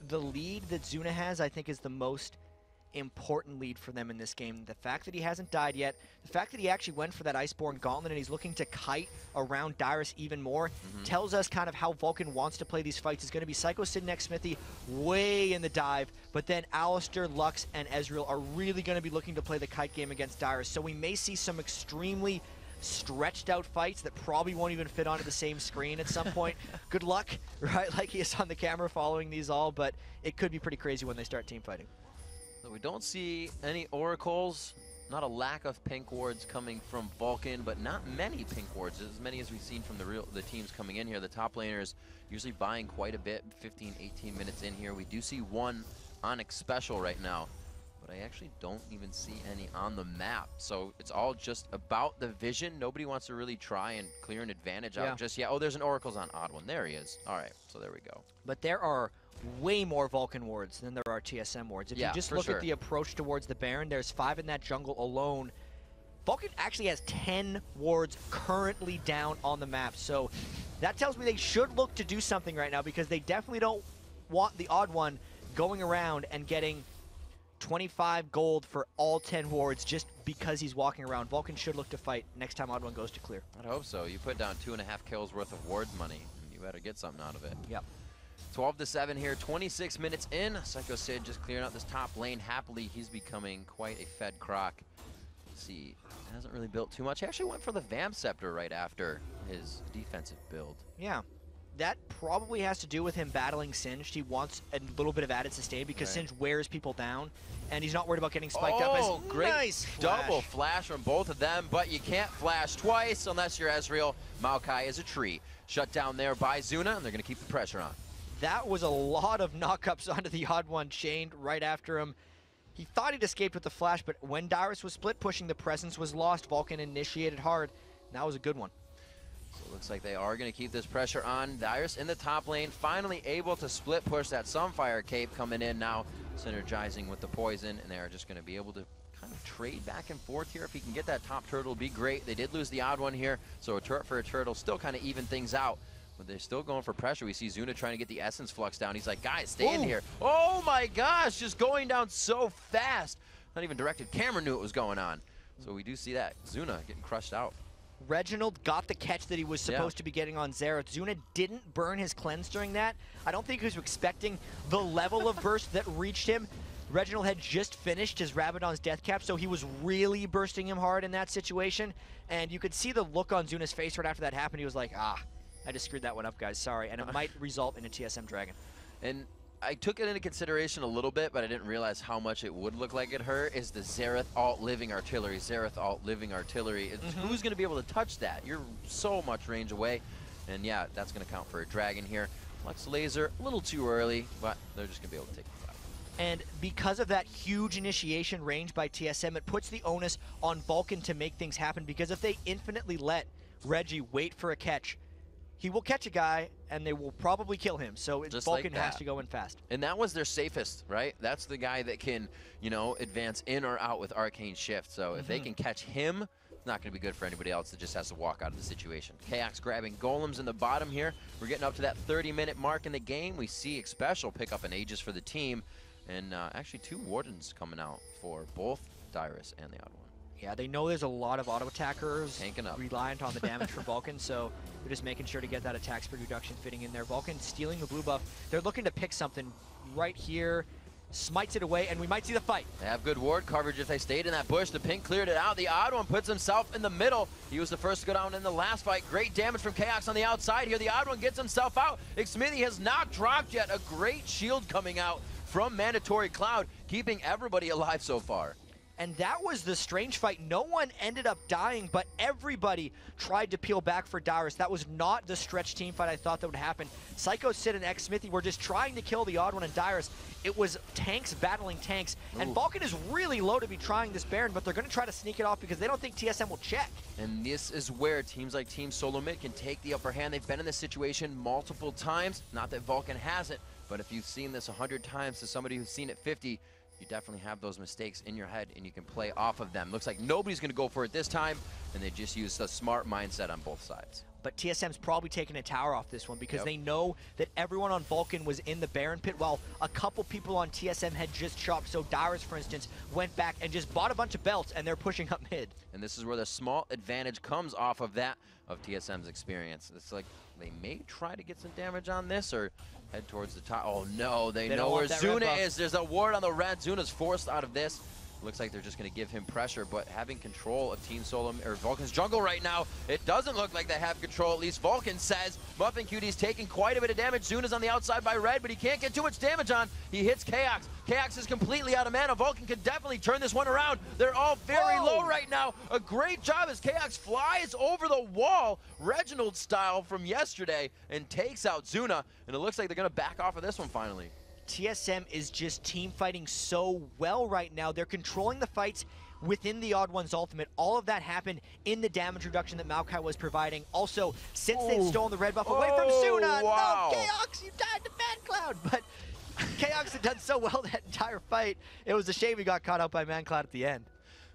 the lead that Zuna has, I think, is the most important lead for them in this game. The fact that he hasn't died yet, the fact that he actually went for that Iceborne Gauntlet and he's looking to kite around Dyrus even more, tells us kind of how Vulcan wants to play these fights. It's going to be Psycho Sid next Smithy way in the dive, but then Alistair, Lux, and Ezreal are really going to be looking to play the kite game against Dyrus. So we may see some extremely stretched out fights that probably won't even fit onto the same screen at some point. Good luck, right? Like he is on the camera following these all, but it could be pretty crazy when they start team fighting. So we don't see any oracles, not a lack of pink wards coming from Vulcan, but not many pink wards, as many as we've seen from the teams coming in here. The top laners usually buying quite a bit, 15, 18 minutes in here. We do see one Onyx special right now, but I actually don't even see any on the map. So it's all just about the vision. Nobody wants to really try and clear an advantage out just yet. Oh, there's an oracle's on odd one. There he is. All right, so there we go. But there are way more Vulcan wards than there are TSM wards. If you just look at the approach towards the Baron, there's 5 in that jungle alone. Vulcan actually has 10 wards currently down on the map. So that tells me they should look to do something right now, because they definitely don't want the odd one going around and getting 25 gold for all 10 wards just because he's walking around. Vulcan should look to fight next time odd one goes to clear. I'd hope so. You put down 2.5 kills worth of wards money, and you better get something out of it. Yep. 12-7 here, 26 minutes in. Psycho Sid just clearing out this top lane happily. He's becoming quite a fed croc. Let's see, hasn't really built too much. He actually went for the Vamp Scepter right after his defensive build. Yeah, that probably has to do with him battling Singed. He wants a little bit of added sustain because Singed wears people down, and he's not worried about getting spiked up. Oh, great double flash from both of them, but you can't flash twice unless you're Ezreal. Maokai is a tree. Shut down there by Zuna, and they're going to keep the pressure on. That was a lot of knockups onto the odd one, chained right after him. He thought he'd escaped with the flash, but when Dyrus was split pushing, the presence was lost. Vulcan initiated hard. And that was a good one. So it looks like they are going to keep this pressure on. Dyrus in the top lane, finally able to split push that Sunfire Cape coming in now, synergizing with the poison, and they are just going to be able to kind of trade back and forth here. If he can get that top turtle, it'll be great. They did lose the odd one here, so a turret for a turtle still kind of even things out. But they're still going for pressure. We see Zuna trying to get the Essence Flux down. He's like, guys, stay in here. Oh my gosh, just going down so fast. Not even directed camera knew what was going on. So we do see that. Zuna getting crushed out. Reginald got the catch that he was supposed to be getting on Xerath. Zuna didn't burn his cleanse during that. I don't think he was expecting the level of burst that reached him. Reginald had just finished his Rabadon's death cap, so he was really bursting him hard in that situation. And you could see the look on Zuna's face right after that happened. He was like, I just screwed that one up, guys. Sorry. And it might result in a TSM Dragon. And I took it into consideration a little bit, but I didn't realize how much it would look like it hurt, is the Xerath alt living artillery. Xerath alt living artillery. Who's going to be able to touch that? You're so much range away. And yeah, that's going to count for a dragon here. Lux Laser, a little too early, but they're just going to be able to take this out. And because of that huge initiation range by TSM, it puts the onus on Vulcan to make things happen, because if they infinitely let Reggie wait for a catch. He will catch a guy, and they will probably kill him. So Vulcan has to go in fast. And that was their safest, right? That's the guy that can, you know, advance in or out with Arcane Shift. So if they can catch him, it's not going to be good for anybody else that just has to walk out of the situation. Chaos grabbing golems in the bottom here. We're getting up to that 30-minute mark in the game. We see Special pick up an Aegis for the team. And actually 2 Wardens coming out for both Dyrus and the Odd One. Yeah, they know there's a lot of auto attackers Tanking up. reliant on the damage from Vulcan, so they're just making sure to get that attack speed reduction fitting in there. Vulcan stealing the blue buff. They're looking to pick something right here. Smites it away, and we might see the fight. They have good ward coverage if they stayed in that bush. The pink cleared it out. The Odd One puts himself in the middle. He was the first to go down in the last fight. Great damage from Chaos on the outside here. The Odd One gets himself out. Xmithy has not dropped yet. A great shield coming out from Mandatory Cloud, keeping everybody alive so far. And that was the strange fight. No one ended up dying, but everybody tried to peel back for Dyrus. That was not the stretch team fight I thought that would happen. Psycho Sid and Xmithy were just trying to kill the Odd One and Dyrus. It was tanks battling tanks. And Vulcan is really low to be trying this Baron, but they're going to try to sneak it off because they don't think TSM will check. And this is where teams like Team SoloMid can take the upper hand. They've been in this situation multiple times. Not that Vulcan hasn't, but if you've seen this 100 times to somebody who's seen it 50, you definitely have those mistakes in your head, and you can play off of them. Looks like nobody's going to go for it this time, and they just used a smart mindset on both sides. But TSM's probably taking a tower off this one because they know that everyone on Vulcan was in the Baron pit while a couple people on TSM had just chopped. So Dyrus, for instance, went back and just bought a bunch of belts, and they're pushing up mid. And this is where the small advantage comes off of that, of TSM's experience. It's like they may try to get some damage on this or head towards the top. Oh no, they know where Zuna is. There's a ward on the red. Zuna's forced out of this. Looks like they're just going to give him pressure, but having control of Team SoloMid or Vulcan's jungle right now, it doesn't look like they have control. At least Vulcan says. Muffin Cutie's taking quite a bit of damage. Zuna's on the outside by red, but he can't get too much damage on. He hits Chaos. Chaos is completely out of mana. Vulcan could definitely turn this one around. They're all very low right now. A great job as Chaos flies over the wall, Reginald style from yesterday, and takes out Zuna. And it looks like they're going to back off of this one finally. TSM is just team fighting so well right now. They're controlling the fights within the Odd One's ultimate. All of that happened in the damage reduction that Maokai was providing. Also, since they've stolen the red buff away from Zuna, wow. no, Chaos, you died to Man Cloud. But Chaos had done so well that entire fight. It was a shame he got caught out by Man Cloud at the end.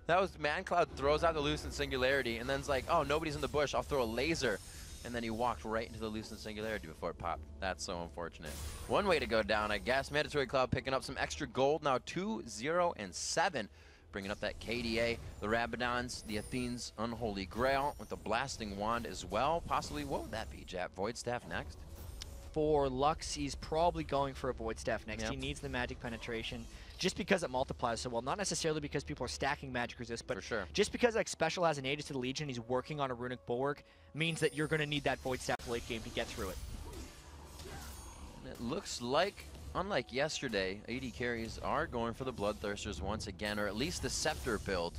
That was Man Cloud throws out the Lucent Singularity, and then it's like, oh, nobody's in the bush, I'll throw a laser. And then he walked right into the Lucent Singularity before it popped. That's so unfortunate. One way to go down, I guess. Mandatory Cloud picking up some extra gold. Now 2-0-7. Bringing up that KDA. The Rabadons, the Athene's Unholy Grail with the Blasting Wand as well. Possibly, what would that be, Jap? Void Staff next? For Lux, he's probably going for a Void Staff next. Yep. He needs the magic penetration just because it multiplies so well. Not necessarily because people are stacking magic resist, but for sure. Just because like Special has an Aegis to the Legion, he's working on a Runic Bulwark, means that you're going to need that Void Staff late game to get through it. And it looks like, unlike yesterday, AD carries are going for the Bloodthirsters once again, or at least the Scepter build,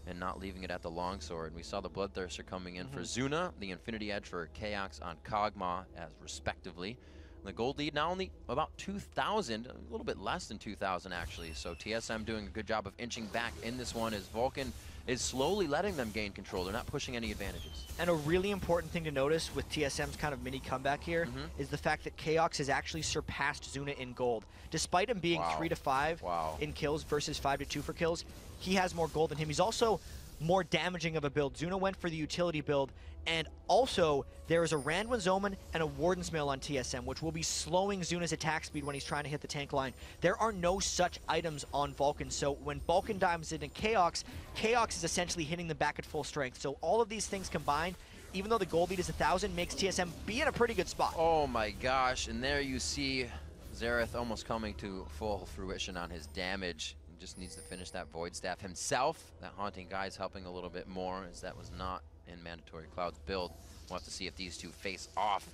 and not leaving it at the Longsword. We saw the Bloodthirster coming in for Zuna, the Infinity Edge for Chaos on Kog'Maw, as respectively. The gold lead now only about 2,000, a little bit less than 2,000 actually. So TSM doing a good job of inching back in this one as Vulcan is slowly letting them gain control. They're not pushing any advantages. And a really important thing to notice with TSM's kind of mini comeback here is the fact that Chaos has actually surpassed Zuna in gold. Despite him being 3 to 5 in kills versus 5 to 2 for kills, he has more gold than him. He's also more damaging of a build. Zuna went for the utility build, and also there is a Randwin's Omen and a Warden's Mail on TSM, which will be slowing Zuna's attack speed when he's trying to hit the tank line. There are no such items on Vulcan, so when Vulcan dives into Chaos, Chaos is essentially hitting them back at full strength. So all of these things combined, even though the gold lead is 1,000, makes TSM be in a pretty good spot. Oh my gosh, and there you see Xerath almost coming to full fruition on his damage. Just needs to finish that Void Staff himself. That Haunting Guy is helping a little bit more, as that was not in Mandatory Cloud's build. We'll have to see if these two face off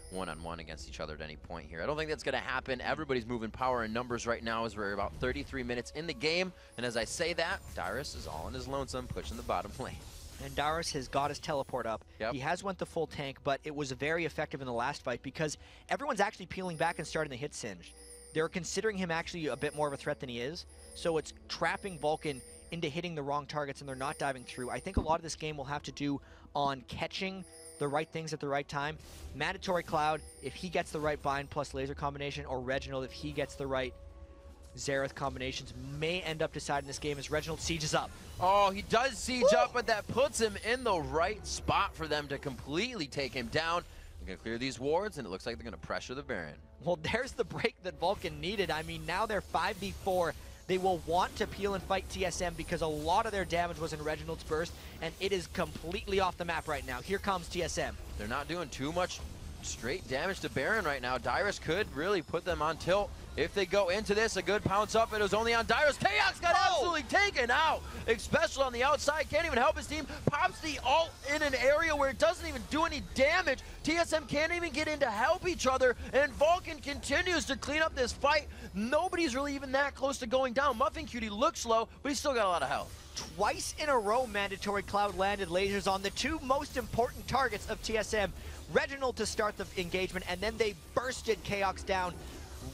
one-on-one against each other at any point here. I don't think that's going to happen. Everybody's moving power and numbers right now as we're about 33 minutes in the game. And as I say that, Dyrus is all in his lonesome, pushing the bottom lane. And Dyrus has got his teleport up. Yep. He has went the full tank, but it was very effective in the last fight because everyone's actually peeling back and starting to hit Singe. They're considering him actually a bit more of a threat than he is. So it's trapping Vulcan into hitting the wrong targets and they're not diving through. I think a lot of this game will have to do on catching the right things at the right time. Mandatory Cloud, if he gets the right bind plus laser combination, or Reginald, if he gets the right Xerath combinations, may end up deciding this game as Reginald sieges up. Oh, he does siege up, but that puts him in the right spot for them to completely take him down. They're going to clear these wards, and it looks like they're going to pressure the Baron. Well, there's the break that Vulcan needed. I mean, now they're 5v4. They will want to peel and fight TSM because a lot of their damage was in Reginald's burst, and it is completely off the map right now. Here comes TSM. They're not doing too much straight damage to Baron right now. Dyrus could really put them on tilt. If they go into this, a good pounce up. It was only on Dyrus. Chaos got absolutely taken out. Especially on the outside. Can't even help his team. Pops the ult in an area where it doesn't even do any damage. TSM can't even get in to help each other. And Vulcan continues to clean up this fight. Nobody's really even that close to going down. Muffin Cutie looks low, but he's still got a lot of health. Twice in a row, Mandatory Cloud landed lasers on the two most important targets of TSM. Reginald to start the engagement, and then they bursted Chaos down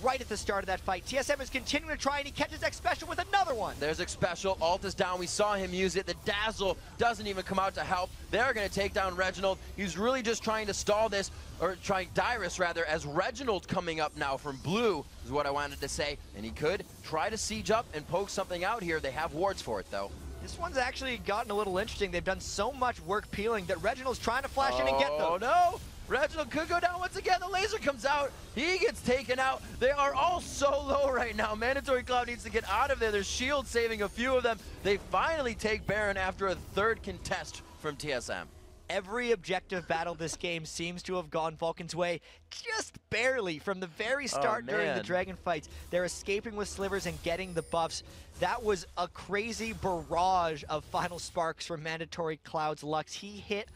right at the start of that fight. TSM is continuing to try, and he catches X Special with another one. There's X Special. Ult is down. We saw him use it. The Dazzle doesn't even come out to help. They're going to take down Reginald. He's really just trying to stall this, or trying Dyrus rather, as Reginald coming up now from blue is what I wanted to say. And he could try to siege up and poke something out here. They have wards for it, though. This one's actually gotten a little interesting. They've done so much work peeling that Reginald's trying to flash in and get them. Oh, no. Reginald could go down once again. The laser comes out. He gets taken out. They are all so low right now. Mandatory Cloud needs to get out of there. There's shield saving a few of them. They finally take Baron after a third contest from TSM. Every objective battle this game seems to have gone Vulcan's way just barely from the very start during the Dragon fights. They're escaping with slivers and getting the buffs. That was a crazy barrage of final sparks from Mandatory Cloud's Lux. He hit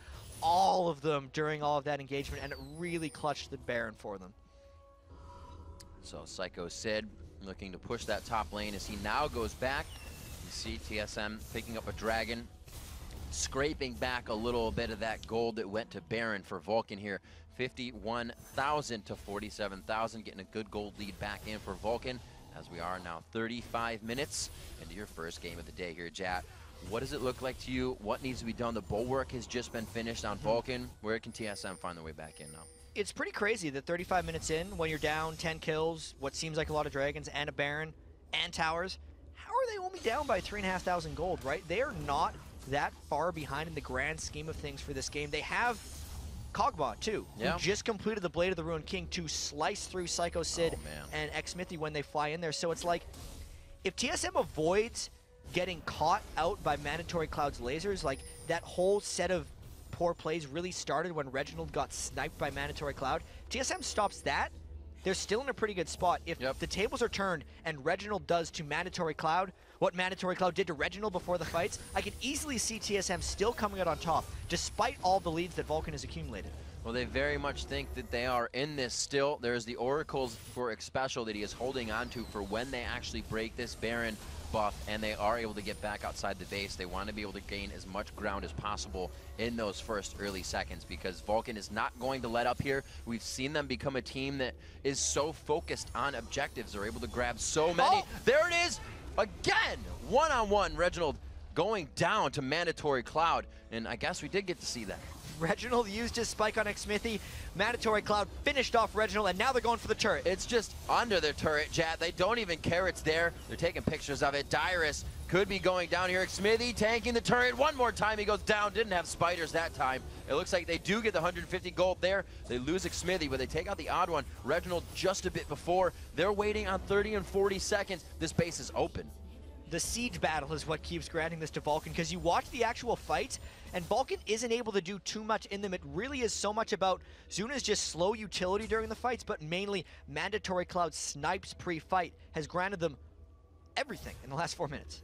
all of them during all of that engagement, and it really clutched the Baron for them. So Psycho Sid looking to push that top lane as he now goes back. You see TSM picking up a dragon, scraping back a little bit of that gold that went to Baron for Vulcan here. 51,000 to 47,000, getting a good gold lead back in for Vulcan as we are now 35 minutes into your first game of the day here, Jat. What does it look like to you? What needs to be done? The bulwark has just been finished on Vulcan. Where can TSM find their way back in now? It's pretty crazy that 35 minutes in, when you're down 10 kills, what seems like a lot of dragons, and a Baron, and towers, how are they only down by 3,500 gold, right? They are not that far behind in the grand scheme of things for this game. They have Cogbot, too, who just completed the Blade of the Ruined King to slice through Psycho Sid and X-Smithy when they fly in there. So it's like, if TSM avoids getting caught out by Mandatory Cloud's lasers, like that whole set of poor plays really started when Reginald got sniped by Mandatory Cloud. TSM stops that, they're still in a pretty good spot. If the tables are turned and Reginald does to Mandatory Cloud what Mandatory Cloud did to Reginald before the fights, I can easily see TSM still coming out on top, despite all the leads that Vulcan has accumulated. Well, they very much think that they are in this still. There's the Oracles for X Special that he is holding on to for when they actually break this Baron buff and they are able to get back outside the base. They want to be able to gain as much ground as possible in those first early seconds because Vulcan is not going to let up here. We've seen them become a team that is so focused on objectives. They're able to grab so many. There it is again, one-on-one. Reginald going down to Mandatory Cloud, and I guess we did get to see that. Reginald used his spike on X-Smithy. Mandatory Cloud finished off Reginald, and now they're going for the turret. It's just under their turret, Jat. They don't even care it's there. They're taking pictures of it. Dyrus could be going down here. X-Smithy tanking the turret. One more time, he goes down. Didn't have spiders that time. It looks like they do get the 150 gold there. They lose X-Smithy, but they take out the odd one. Reginald just a bit before. They're waiting on 30 and 40 seconds. This base is open. The siege battle is what keeps granting this to Vulcan, because you watch the actual fights, and Vulcan isn't able to do too much in them. It really is so much about Zuna's just slow utility during the fights, but mainly Mandatory Cloud snipes pre-fight has granted them everything in the last 4 minutes.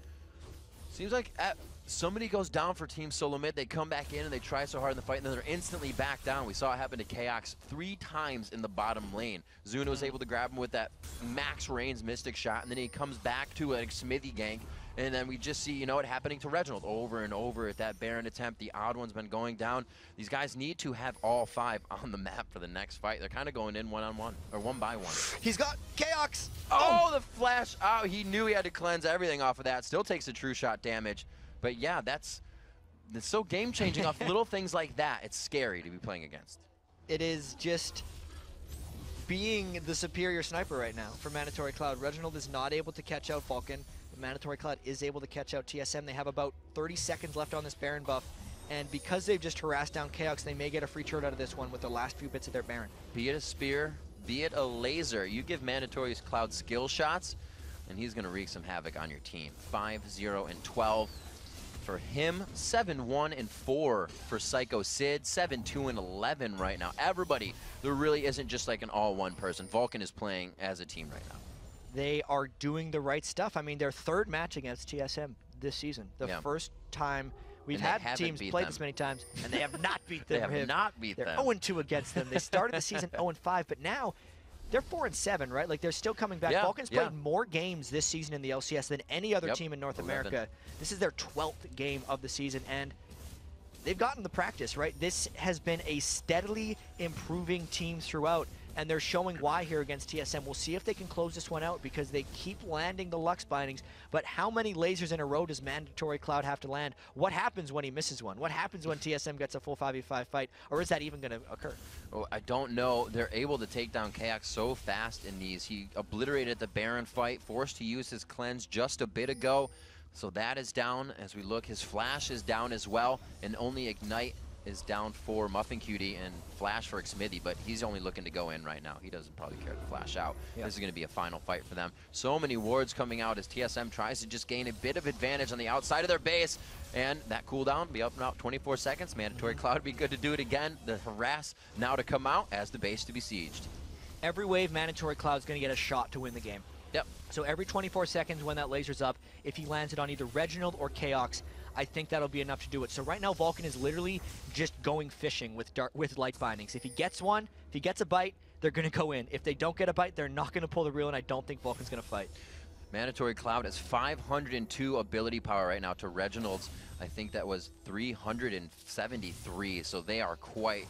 Seems like somebody goes down for Team SoloMid, they come back in and they try so hard in the fight, and then they're instantly back down. We saw it happen to Chaos 3 times in the bottom lane. Zuna was able to grab him with that max range Mystic shot, and then he comes back to a Smithy gank, And then we just see, you know, it happening to Reginald over and over at that Baron attempt. The odd one's been going down. These guys need to have all 5 on the map for the next fight. They're kind of going in one-on-one, or one by one. He's got Chaos. Oh, the flash out. He knew he had to cleanse everything off of that. Still takes a true shot damage. But yeah, that's so game-changing off little things like that. It's scary to be playing against. It is just being the superior sniper right now for Mandatory Cloud. Reginald is not able to catch out Vulcan. But Mandatory Cloud is able to catch out TSM. They have about 30 seconds left on this Baron buff. And because they've just harassed down Chaos, they may get a free turret out of this one with the last few bits of their Baron. Be it a spear, be it a laser, you give Mandatory Cloud skill shots, and he's going to wreak some havoc on your team. 5-0 and 12 for him. 7-1 and 4 for Psycho Sid. 7-2 and 11 right now. Everybody, there really isn't just like an all-one person. Vulcan is playing as a team right now. They are doing the right stuff. I mean, their 3rd match against TSM this season. The first time we've had teams play this many times, and they have not beat them. They have not beat them. They're 0-2 against them. They started the season 0-5, but now they're 4-7, right? Like, they're still coming back. Vulcan's played more games this season in the LCS than any other team in North America. This is their 12th game of the season, and they've gotten the practice, right? This has been a steadily improving team throughout, and they're showing why here against TSM. We'll see if they can close this one out because they keep landing the Lux bindings, but how many lasers in a row does Mandatory Cloud have to land? What happens when he misses one? What happens when TSM gets a full 5v5 fight, or is that even going to occur? Oh, I don't know. They're able to take down Kayak so fast in these. He obliterated the Baron fight, forced to use his cleanse just a bit ago. So that is down as we look. His flash is down as well, and only Ignite is down for Muffin Cutie and flash for Xmithy, but he's only looking to go in right now. He doesn't probably care to flash out. This is going to be a final fight for them. So many wards coming out as TSM tries to just gain a bit of advantage on the outside of their base, and that cooldown be up in about 24 seconds. Mandatory Cloud be good to do it again. The harass now to come out as the base to be sieged. Every wave, Mandatory Cloud's going to get a shot to win the game. Yep. So every 24 seconds when that laser's up, if he lands it on either Reginald or Chaos, I think that'll be enough to do it. So right now, Vulcan is literally just going fishing with light bindings. If he gets one, if he gets a bite, they're going to go in. If they don't get a bite, they're not going to pull the reel, and I don't think Vulcan's going to fight. Mandatory Cloud has 502 ability power right now to Reginald's. I think that was 373, so they are quite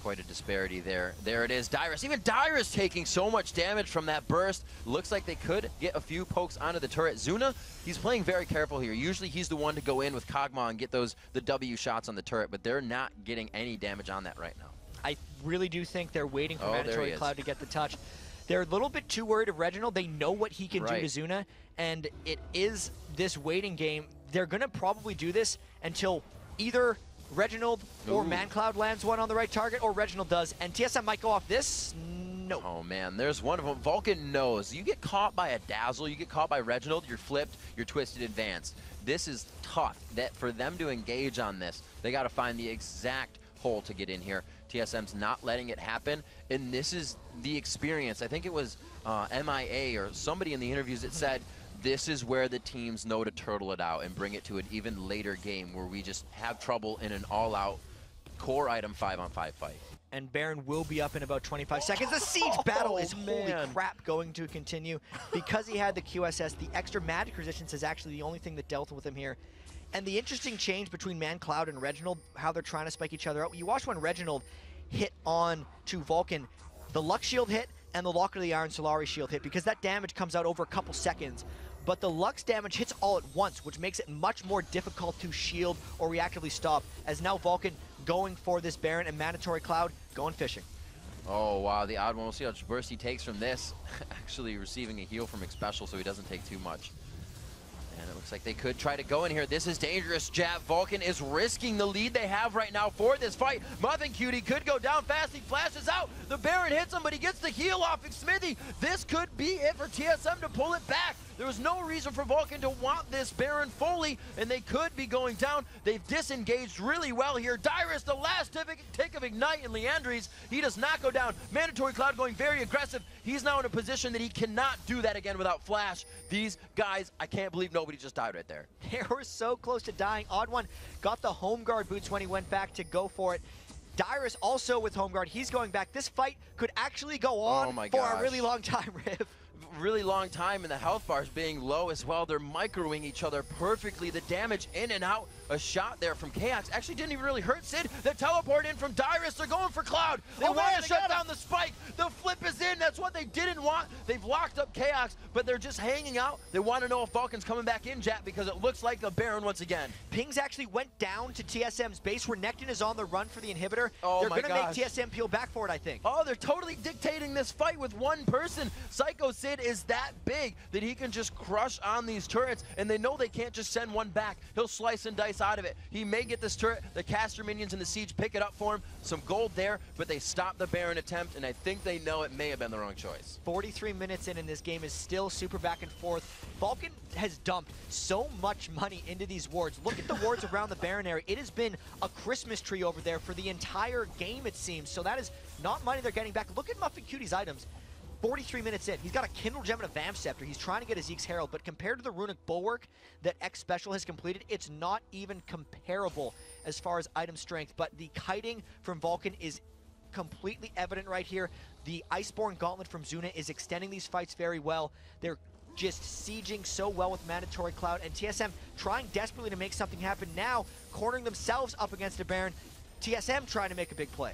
a disparity there. There it is, Dyrus. Even Dyrus taking so much damage from that burst. Looks like they could get a few pokes onto the turret. Zuna, he's playing very careful here. Usually he's the one to go in with Kog'Maw and get the W shots on the turret, but they're not getting any damage on that right now. I really do think they're waiting for Mandatory Cloud to get the touch. They're a little bit too worried of Reginald. They know what he can do to Zuna, and it is this waiting game. They're going to probably do this until either Reginald or ManCloud lands one on the right target, or Reginald does, and TSM might go off this. No. Oh man, there's one of them. Vulcan knows. You get caught by a dazzle, you get caught by Reginald, you're flipped, you're twisted advanced. This is tough. That for them to engage on this, they got to find the exact hole to get in here. TSM's not letting it happen, and this is the experience. I think it was MIA or somebody in the interviews that said, this is where the teams know to turtle it out and bring it to an even later game where we just have trouble in an all-out core item 5-on-5 fight. And Baron will be up in about 25 seconds. The siege battle is, holy crap, going to continue. Because he had the QSS, the extra magic resistance is actually the only thing that dealt with him here. And the interesting change between ManCloud and Reginald, how they're trying to spike each other out. You watch when Reginald hit on to Vulcan, the Lux shield hit and the Locker of the Iron Solari shield hit, because that damage comes out over a couple seconds. But the Lux damage hits all at once, which makes it much more difficult to shield or reactively stop, as now Vulcan going for this Baron and Mandatory Cloud going fishing. Oh, wow, the odd one. We'll see how much burst he takes from this. Actually receiving a heal from Xpecial, so he doesn't take too much. And it looks like they could try to go in here. This is dangerous, Jab. Vulcan is risking the lead they have right now for this fight. Muffin Cutie could go down fast. He flashes out. The Baron hits him, but he gets the heal off Xmithy. This could be it for TSM to pull it back. There was no reason for Vulcan to want this Baron fully, and they could be going down. They've disengaged really well here. Dyrus, the last tick of Ignite, and Leandries, he does not go down. Mandatory Cloud going very aggressive. He's now in a position that he cannot do that again without Flash. These guys, I can't believe nobody just died right there. They were so close to dying. Odd One got the home guard boots when he went back to go for it. Dyrus also with home guard. He's going back. This fight could actually go on for a really long time, Riv. really long time, and the health bars being low as well. They're microing each other perfectly. The damage in and out. A shot there from Chaos actually didn't even really hurt Sid. The teleport in from Dyrus. They're going for Cloud. They want to shut down the spike. The flip is in. That's what they didn't want. They've locked up Chaos, but they're just hanging out. They want to know if Vulcan's coming back in, Jet, because it looks like the Baron once again. Pings actually went down to TSM's base where Nectin is on the run for the inhibitor. Oh, they're going to make TSM peel back for it, I think. Oh, they're totally dictating this fight with one person. Psycho Sid is that big that he can just crush on these turrets, and they know they can't just send one back. He'll slice and dice out of it. He may get this turret. The caster minions and the siege pick it up for him. Some gold there, but they stop the Baron attempt, and I think they know it may have been the wrong choice. 43 minutes in, and this game is still super back and forth. Vulcan has dumped so much money into these wards. Look at the wards around the Baron area. It has been a Christmas tree over there for the entire game, it seems. So that is not money they're getting back. Look at Muffin Cutie's items. 43 minutes in, he's got a Kindle Gem and a Vamp Scepter. He's trying to get a Zeke's Herald, but compared to the Runic Bulwark that X Special has completed, it's not even comparable as far as item strength. But the kiting from Vulcan is completely evident right here. The Iceborne Gauntlet from Zuna is extending these fights very well. They're just sieging so well with Mandatory Cloud, and TSM trying desperately to make something happen now, cornering themselves up against a Baron. TSM trying to make a big play.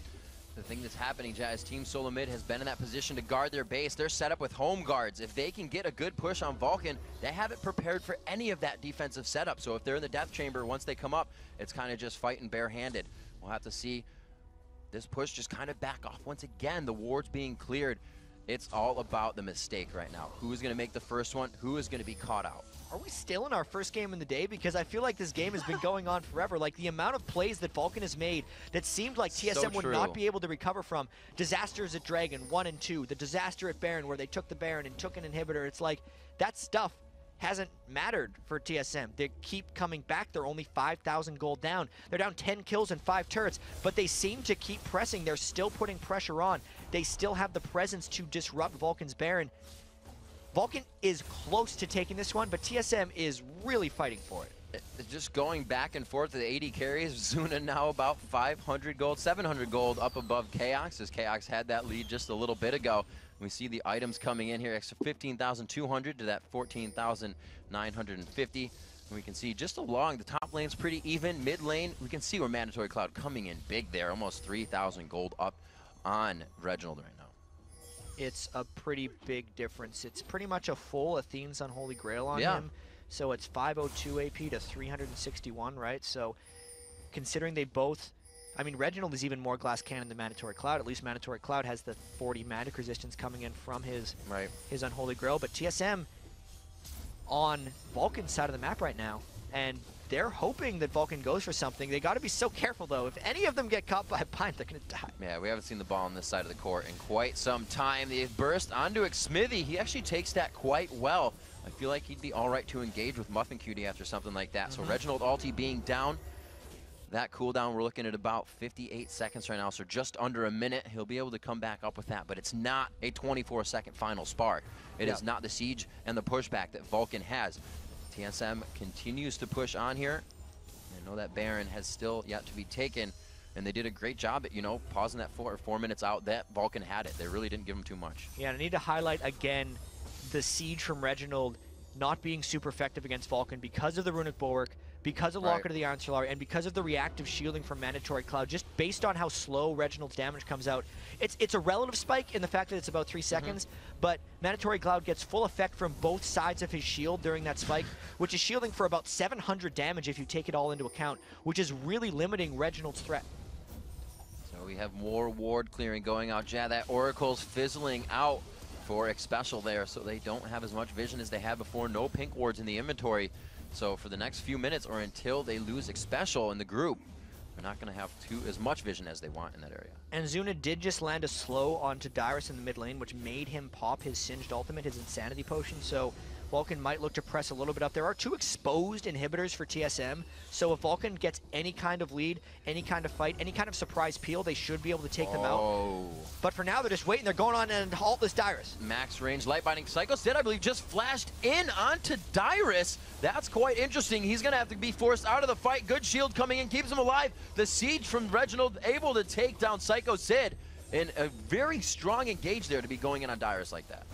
The thing that's happening, Jazz, Team SoloMid has been in that position to guard their base. They're set up with home guards. If they can get a good push on Vulcan, they haven't prepared for any of that defensive setup. So if they're in the death chamber, once they come up, it's kind of just fighting barehanded. We'll have to see this push just kind of back off. Once again, the wards being cleared. It's all about the mistake right now. Who's going to make the first one? Who is going to be caught out? Are we still in our first game in the day? Because I feel like this game has been going on forever. Like the amount of plays that Vulcan has made that seemed like TSM would not be able to recover from. Disasters at Dragon 1 and 2. The disaster at Baron where they took the Baron and took an inhibitor. It's like that stuff hasn't mattered for TSM. They keep coming back. They're only 5,000 gold down. They're down 10 kills and 5 turrets, but they seem to keep pressing. They're still putting pressure on. They still have the presence to disrupt Vulcan's Baron. Vulcan is close to taking this one, but TSM is really fighting for it. Just going back and forth to the 80 carries. Zuna now about 500 gold, 700 gold up above Chaos, as Chaos had that lead just a little bit ago. We see the items coming in here, extra 15,200 to that 14,950. And we can see just along the top lane's pretty even. Mid lane, we can see where Mandatory Cloud coming in big there, almost 3,000 gold up on Reginald right now. It's a pretty big difference. It's pretty much a full Athene's Unholy Grail on him. So it's 502 AP to 361, right? So considering they both, I mean, Reginald is even more glass cannon than Mandatory Cloud. At least Mandatory Cloud has the 40 magic resistance coming in from his Unholy Grail. But TSM on Vulcan's side of the map right now, and they're hoping that Vulcan goes for something. They got to be so careful, though. If any of them get caught by a Pine, they're going to die. Yeah, we haven't seen the ball on this side of the court in quite some time. The burst onto Xmithy. He actually takes that quite well. I feel like he'd be all right to engage with Muffin Cutie after something like that. So Reginald ulti being down. That cooldown, we're looking at about 58 seconds right now, so just under a minute. He'll be able to come back up with that, but it's not a 24-second final spark. It is not the siege and the pushback that Vulcan has. TSM continues to push on here. I know that Baron has still yet to be taken, and they did a great job at, you know, pausing that 4 minutes out. That Vulcan had it. They really didn't give him too much. Yeah, and I need to highlight again the siege from Reginald not being super effective against Vulcan because of the Runic Bulwark, because of Locket of the Iron Solar, and because of the reactive shielding from Mandatory Cloud, just based on how slow Reginald's damage comes out. It's a relative spike in the fact that it's about 3 seconds, but Mandatory Cloud gets full effect from both sides of his shield during that spike, which is shielding for about 700 damage if you take it all into account, which is really limiting Reginald's threat. So we have more ward clearing going out. Yeah, that Oracle's fizzling out for X Special there, so they don't have as much vision as they had before. No pink wards in the inventory. So for the next few minutes, or until they lose X Special in the group, they're not going to have as much vision as they want in that area. And Zuna did just land a slow onto Dyrus in the mid lane, which made him pop his Singed Ultimate, his Insanity Potion. So Vulcan might look to press a little bit up. There are 2 exposed inhibitors for TSM, so if Vulcan gets any kind of lead, any kind of fight, any kind of surprise peel, they should be able to take them out. But for now, they're just waiting. They're going on and halt this Dyrus. Max range Light Binding Psycho Sid, I believe, just flashed in onto Dyrus. That's quite interesting. He's going to have to be forced out of the fight. Good shield coming in, keeps him alive. The siege from Reginald able to take down Psycho Sid. And a very strong engage there to be going in on Dyrus like that.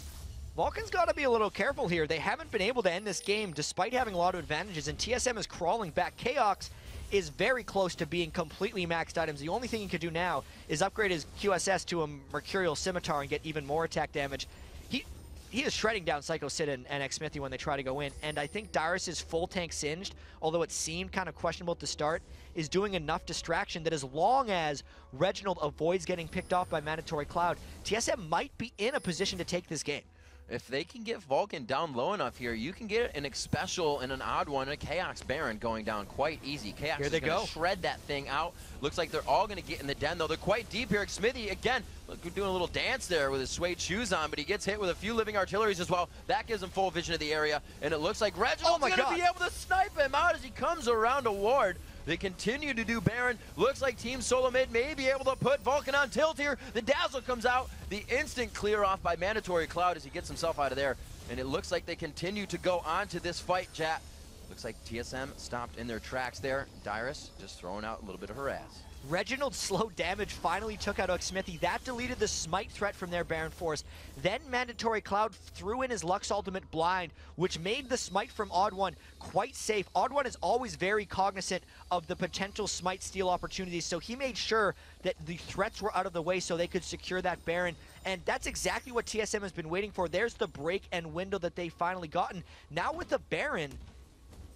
Vulcan's got to be a little careful here. They haven't been able to end this game despite having a lot of advantages, and TSM is crawling back. Chaos is very close to being completely maxed items. The only thing he could do now is upgrade his QSS to a Mercurial Scimitar and get even more attack damage. He is shredding down Psycho Sid and X-Smithy when they try to go in, and I think Dyrus' full tank Singed, although it seemed kind of questionable at the start, is doing enough distraction that as long as Reginald avoids getting picked off by Mandatory Cloud, TSM might be in a position to take this game. If they can get Vulcan down low enough here, you can get an X-Special and an odd one, a Chaos Baron going down quite easy. Chaos is going to shred that thing out. Looks like they're all going to get in the den, though. They're quite deep here. Smithy, again, look, doing a little dance there with his suede shoes on, but he gets hit with a few living artilleries as well. That gives him full vision of the area, and it looks like Reginald's going to be able to snipe him out as he comes around a ward. They continue to do Baron. Looks like Team SoloMid may be able to put Vulcan on tilt here. The Dazzle comes out. The instant clear off by Mandatory Cloud as he gets himself out of there. And it looks like they continue to go on to this fight, chat. Looks like TSM stopped in their tracks there. Dyrus just throwing out a little bit of harass. Reginald's slow damage finally took out X-Smithy. That deleted the smite threat from their Baron Force. Then Mandatory Cloud threw in his Lux Ultimate Blind, which made the smite from Odd One quite safe. Odd One is always very cognizant of the potential smite steal opportunities, so he made sure that the threats were out of the way so they could secure that Baron. And that's exactly what TSM has been waiting for. There's the break and window that they finally gotten. Now with the Baron,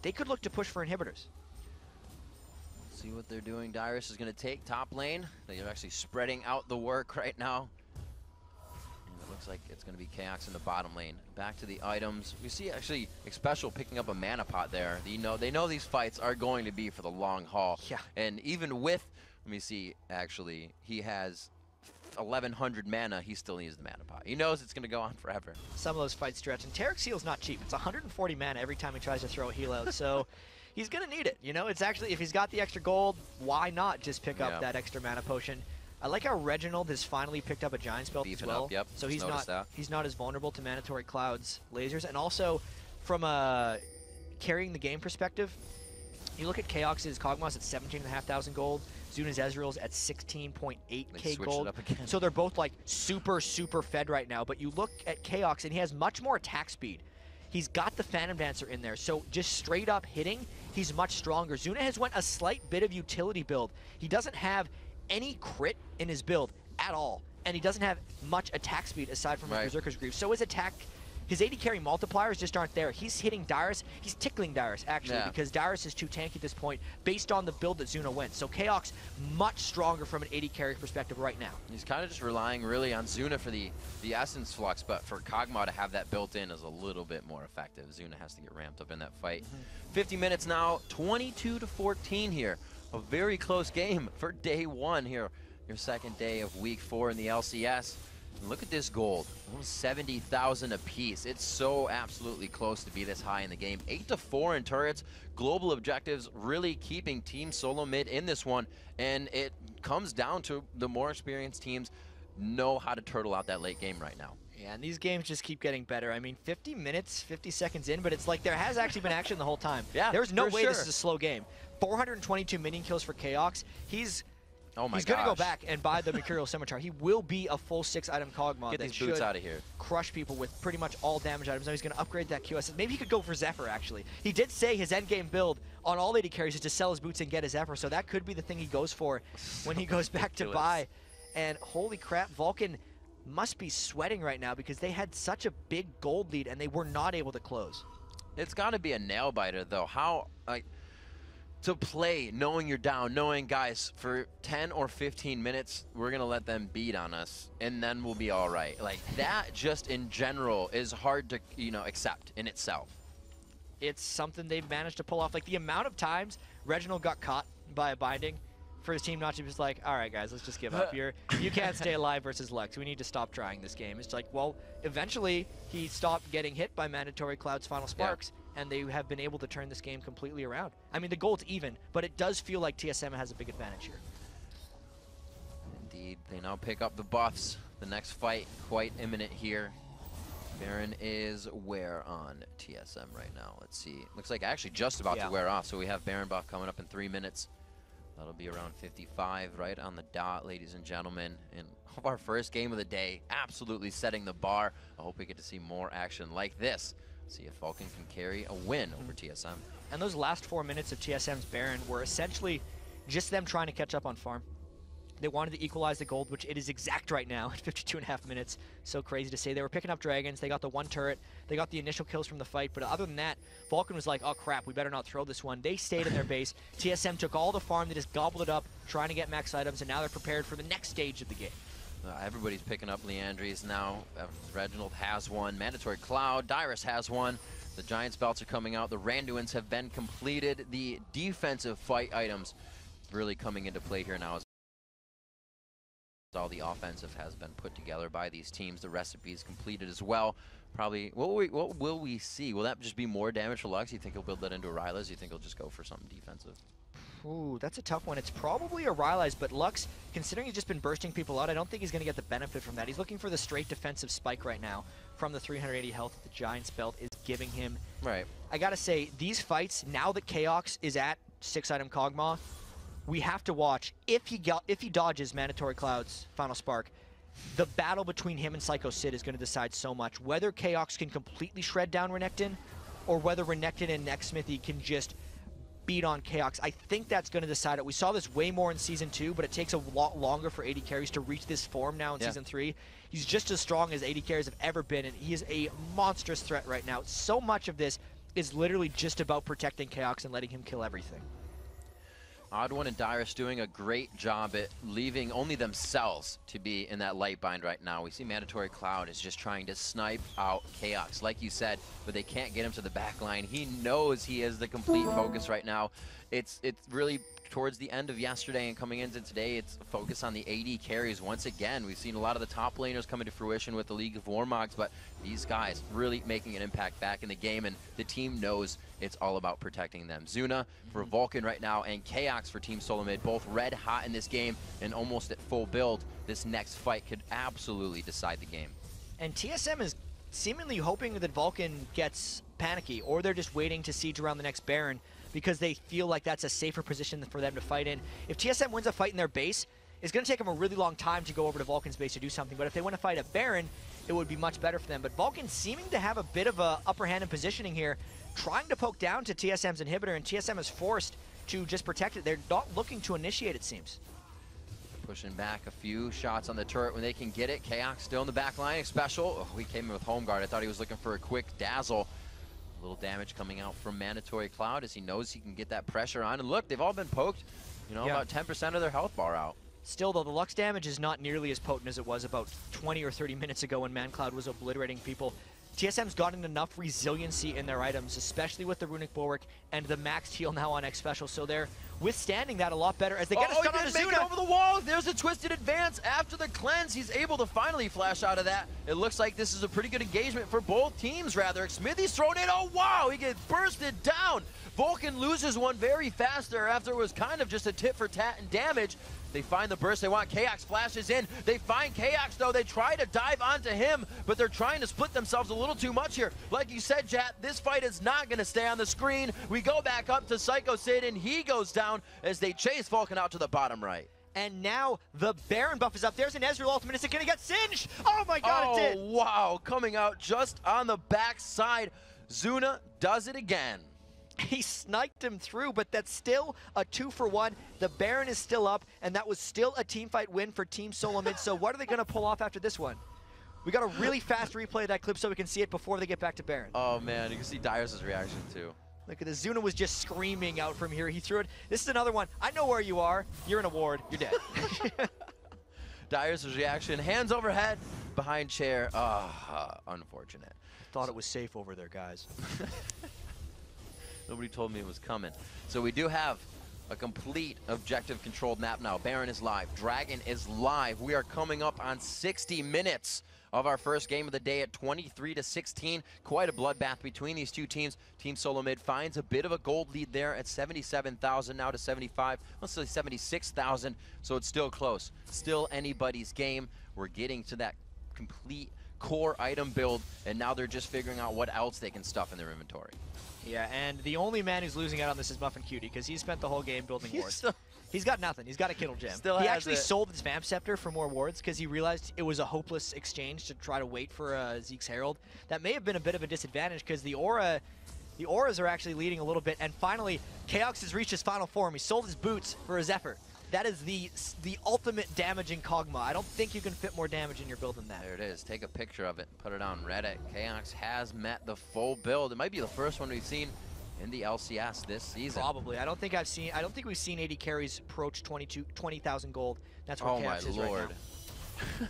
they could look to push for inhibitors. See what they're doing. Dyrus is going to take top lane. They're actually spreading out the work right now. And it looks like it's going to be Chaos in the bottom lane. Back to the items. We see actually X-Special picking up a mana pot there. They know these fights are going to be for the long haul. Yeah. And even with, let me see, actually, he has 1,100 mana. He still needs the mana pot. He knows it's going to go on forever. Some of those fights stretch. And Tarek's heal's not cheap. It's 140 mana every time he tries to throw a heal out. So he's going to need it. You know, it's actually, if he's got the extra gold, why not just pick up that extra mana potion? I like how Reginald has finally picked up a Giant Spell as well. So he's not as vulnerable to Mandatory Cloud's lasers. And also, from a carrying the game perspective, you look at Chaos's Kog'Maw's at 17,500 gold. Zuna's Ezreal's at 16.8k gold. So they're both like super fed right now. But you look at Chaos and he has much more attack speed. He's got the Phantom Dancer in there, so just straight up hitting, he's much stronger. Zuna has went a slight bit of utility build. He doesn't have any crit in his build at all, and he doesn't have much attack speed aside from his Berserker's Grief. So his attack, his AD carry multipliers just aren't there. He's hitting Dyrus, he's tickling Dyrus actually, because Dyrus is too tanky at this point based on the build that Zuna went. So Chaos much stronger from an AD carry perspective right now. He's kind of just relying really on Zuna for the Essence Flux, but for Kog'Maw to have that built in is a little bit more effective. Zuna has to get ramped up in that fight. 50 minutes now, 22-14 here. A very close game for day one here, your second day of week 4 in the LCS. And look at this gold, almost 70,000 apiece. It's so absolutely close to be this high in the game. 8-4 in turrets, global objectives really keeping Team SoloMid in this one. And it comes down to the more experienced teams know how to turtle out that late game right now. Yeah, and these games just keep getting better. I mean, 50 minutes, 50 seconds in, but it's like there has actually been action the whole time. Yeah, there's no way this is a slow game. 422 minion kills for Chaos. He's going to go back and buy the Mercurial Scimitar. He will be a full 6-item Kog'Maw that should boots out of here. Crush people with pretty much all damage items. Now he's going to upgrade that QS. Maybe he could go for Zephyr, actually. He did say his endgame build on all AD carries is to sell his boots and get his Zephyr, so that could be the thing he goes for when he goes back to buy. And holy crap, Vulcan must be sweating right now because they had such a big gold lead and they were not able to close. It's got to be a nail biter, though. How, like, to play knowing you're down, knowing, guys, for 10 or 15 minutes, we're going to let them beat on us, and then we'll be all right. Like, that just in general is hard to, you know, accept in itself. It's something they've managed to pull off. Like, the amount of times Reginald got caught by a binding for his team not to be just like, all right, guys, let's just give up. You can't stay alive versus Lex. We need to stop trying this game. It's like, well, eventually he stopped getting hit by Mandatory Cloud's Final Sparks, and they have been able to turn this game completely around. I mean, the gold's even, but it does feel like TSM has a big advantage here. Indeed. They now pick up the buffs. The next fight quite imminent here. Baron is where on TSM right now? Let's see. Looks like actually just about to wear off, so we have Baron buff coming up in 3 minutes. That'll be around 55, right on the dot, ladies and gentlemen. In our first game of the day, absolutely setting the bar. I hope we get to see more action like this. See if Vulcan can carry a win over TSM. And those last 4 minutes of TSM's Baron were essentially just them trying to catch up on farm. They wanted to equalize the gold, which it is exact right now at 52.5 minutes. So crazy to say. They were picking up dragons. They got the one turret. They got the initial kills from the fight. But other than that, Vulcan was like, oh crap, we better not throw this one. They stayed in their base. TSM took all the farm. They just gobbled it up, trying to get max items. And now they're prepared for the next stage of the game. Everybody's picking up Leandries now. Reginald has one. Mandatory Cloud. Dyrus has one. The Giants belts are coming out. The Randuins have been completed. The defensive fight items really coming into play here now. All the offensive has been put together by these teams. The recipe is completed as well. Probably, what will we see? Will that just be more damage for Lux? You think he'll build that into a Rylas? You think he'll just go for something defensive? Ooh, that's a tough one. It's probably a Rylas, but Lux, considering he's just been bursting people out, I don't think he's going to get the benefit from that. He's looking for the straight defensive spike right now from the 380 health that the Giants belt is giving him. Right. I got to say, these fights, now that Chaox is at 6-item Kog'Maw, we have to watch. If he dodges Mandatory Cloud's Final Spark, the battle between him and Psycho Sid is going to decide so much. Whether Chaox can completely shred down Renekton, or whether Renekton and Nexsmithy can just beat on Chaox. I think that's going to decide it. We saw this way more in Season 2, but it takes a lot longer for AD carries to reach this form now in Season 3. He's just as strong as AD carries have ever been, and he is a monstrous threat right now. So much of this is literally just about protecting Chaox and letting him kill everything. Odd1 and Dyrus doing a great job at leaving only themselves to be in that light bind right now. We see Mandatory Cloud is just trying to snipe out Chaox, like you said, but they can't get him to the back line. He knows he is the complete focus right now. It's really towards the end of yesterday and coming into today, it's a focus on the AD carries once again. We've seen a lot of the top laners coming to fruition with the League of Warmogs, but these guys really making an impact back in the game, and the team knows it's all about protecting them. Zuna for Vulcan right now, and Chaox for Team SoloMid, both red hot in this game and almost at full build. This next fight could absolutely decide the game. And TSM is seemingly hoping that Vulcan gets panicky, or they're just waiting to siege around the next Baron, because they feel like that's a safer position for them to fight in. If TSM wins a fight in their base, it's going to take them a really long time to go over to Vulcan's base to do something. But if they want to fight a Baron, it would be much better for them. But Vulcan seeming to have a bit of a upper hand in positioning here, trying to poke down to TSM's inhibitor, and TSM is forced to just protect it. They're not looking to initiate, it seems. Pushing back a few shots on the turret when they can get it. Chaox still in the back line. Special. Oh, he came in with Home Guard. I thought he was looking for a quick dazzle. A little damage coming out from Mandatory Cloud as he knows he can get that pressure on. And look, they've all been poked, you know, about 10% of their health bar out. Still, though, the Lux damage is not nearly as potent as it was about 20 or 30 minutes ago when ManCloud was obliterating people. TSM's gotten enough resiliency in their items, especially with the Runic Bulwark and the maxed heal now on X Special, so they're withstanding that a lot better as they get a stun on Azuna. Make it over the wall. There's a twisted advance after the cleanse. He's able to finally flash out of that. It looks like this is a pretty good engagement for both teams, rather. Smithy's thrown in. Oh, wow. He gets bursted down. Vulcan loses one very fast there after it was kind of just a tit for tat in damage. They find the burst they want. Chaox flashes in. They find Chaox, though. They try to dive onto him, but they're trying to split themselves a little too much here. Like you said, Jat, this fight is not going to stay on the screen. We go back up to Psycho Sid, and he goes down as they chase Vulcan out to the bottom right. And now the Baron buff is up. There's an Ezreal ultimate. Is it going to get singed? Oh, my God, it did. Oh, wow. Coming out just on the backside. Zuna does it again. He sniped him through, but that's still a 2-for-1. The Baron is still up, and that was still a teamfight win for Team SoloMid. So what are they going to pull off after this one? We got a really fast replay of that clip so we can see it before they get back to Baron. Oh, man. You can see Dyrus' reaction, too. Look at this. Zuna was just screaming out from here. He threw it. This is another one. I know where you are. You're in a ward. You're dead. Dyrus' reaction. Hands overhead. Behind chair. Unfortunate. Thought it was safe over there, guys. Nobody told me it was coming. So we do have a complete objective controlled map now. Baron is live. Dragon is live. We are coming up on 60 minutes of our first game of the day at 23-16. Quite a bloodbath between these two teams. Team SoloMid finds a bit of a gold lead there at 77,000 now to 75. Let's say 76,000. So it's still close. Still anybody's game. We're getting to that complete core item build, and now they're just figuring out what else they can stuff in their inventory. Yeah, and the only man who's losing out on this is Muffin Cutie, because he spent the whole game building wards. He's got nothing. He's got a Kittle Gem. Still he has actually it. sold his Vamp Scepter for more wards because he realized it was a hopeless exchange to try to wait for Zeke's Herald. That may have been a bit of a disadvantage because the auras are actually leading a little bit. And finally, Chaox has reached his final form. He sold his boots for his Zephyr. That is the ultimate damaging Kog'Maw. I don't think you can fit more damage in your build than that. There it is. Take a picture of it and put it on Reddit. Chaox has met the full build. It might be the first one we've seen in the LCS this season. Probably. I don't think we've seen 80 carries approach 20,000 gold. That's where Oh Chaos my is lord. right now.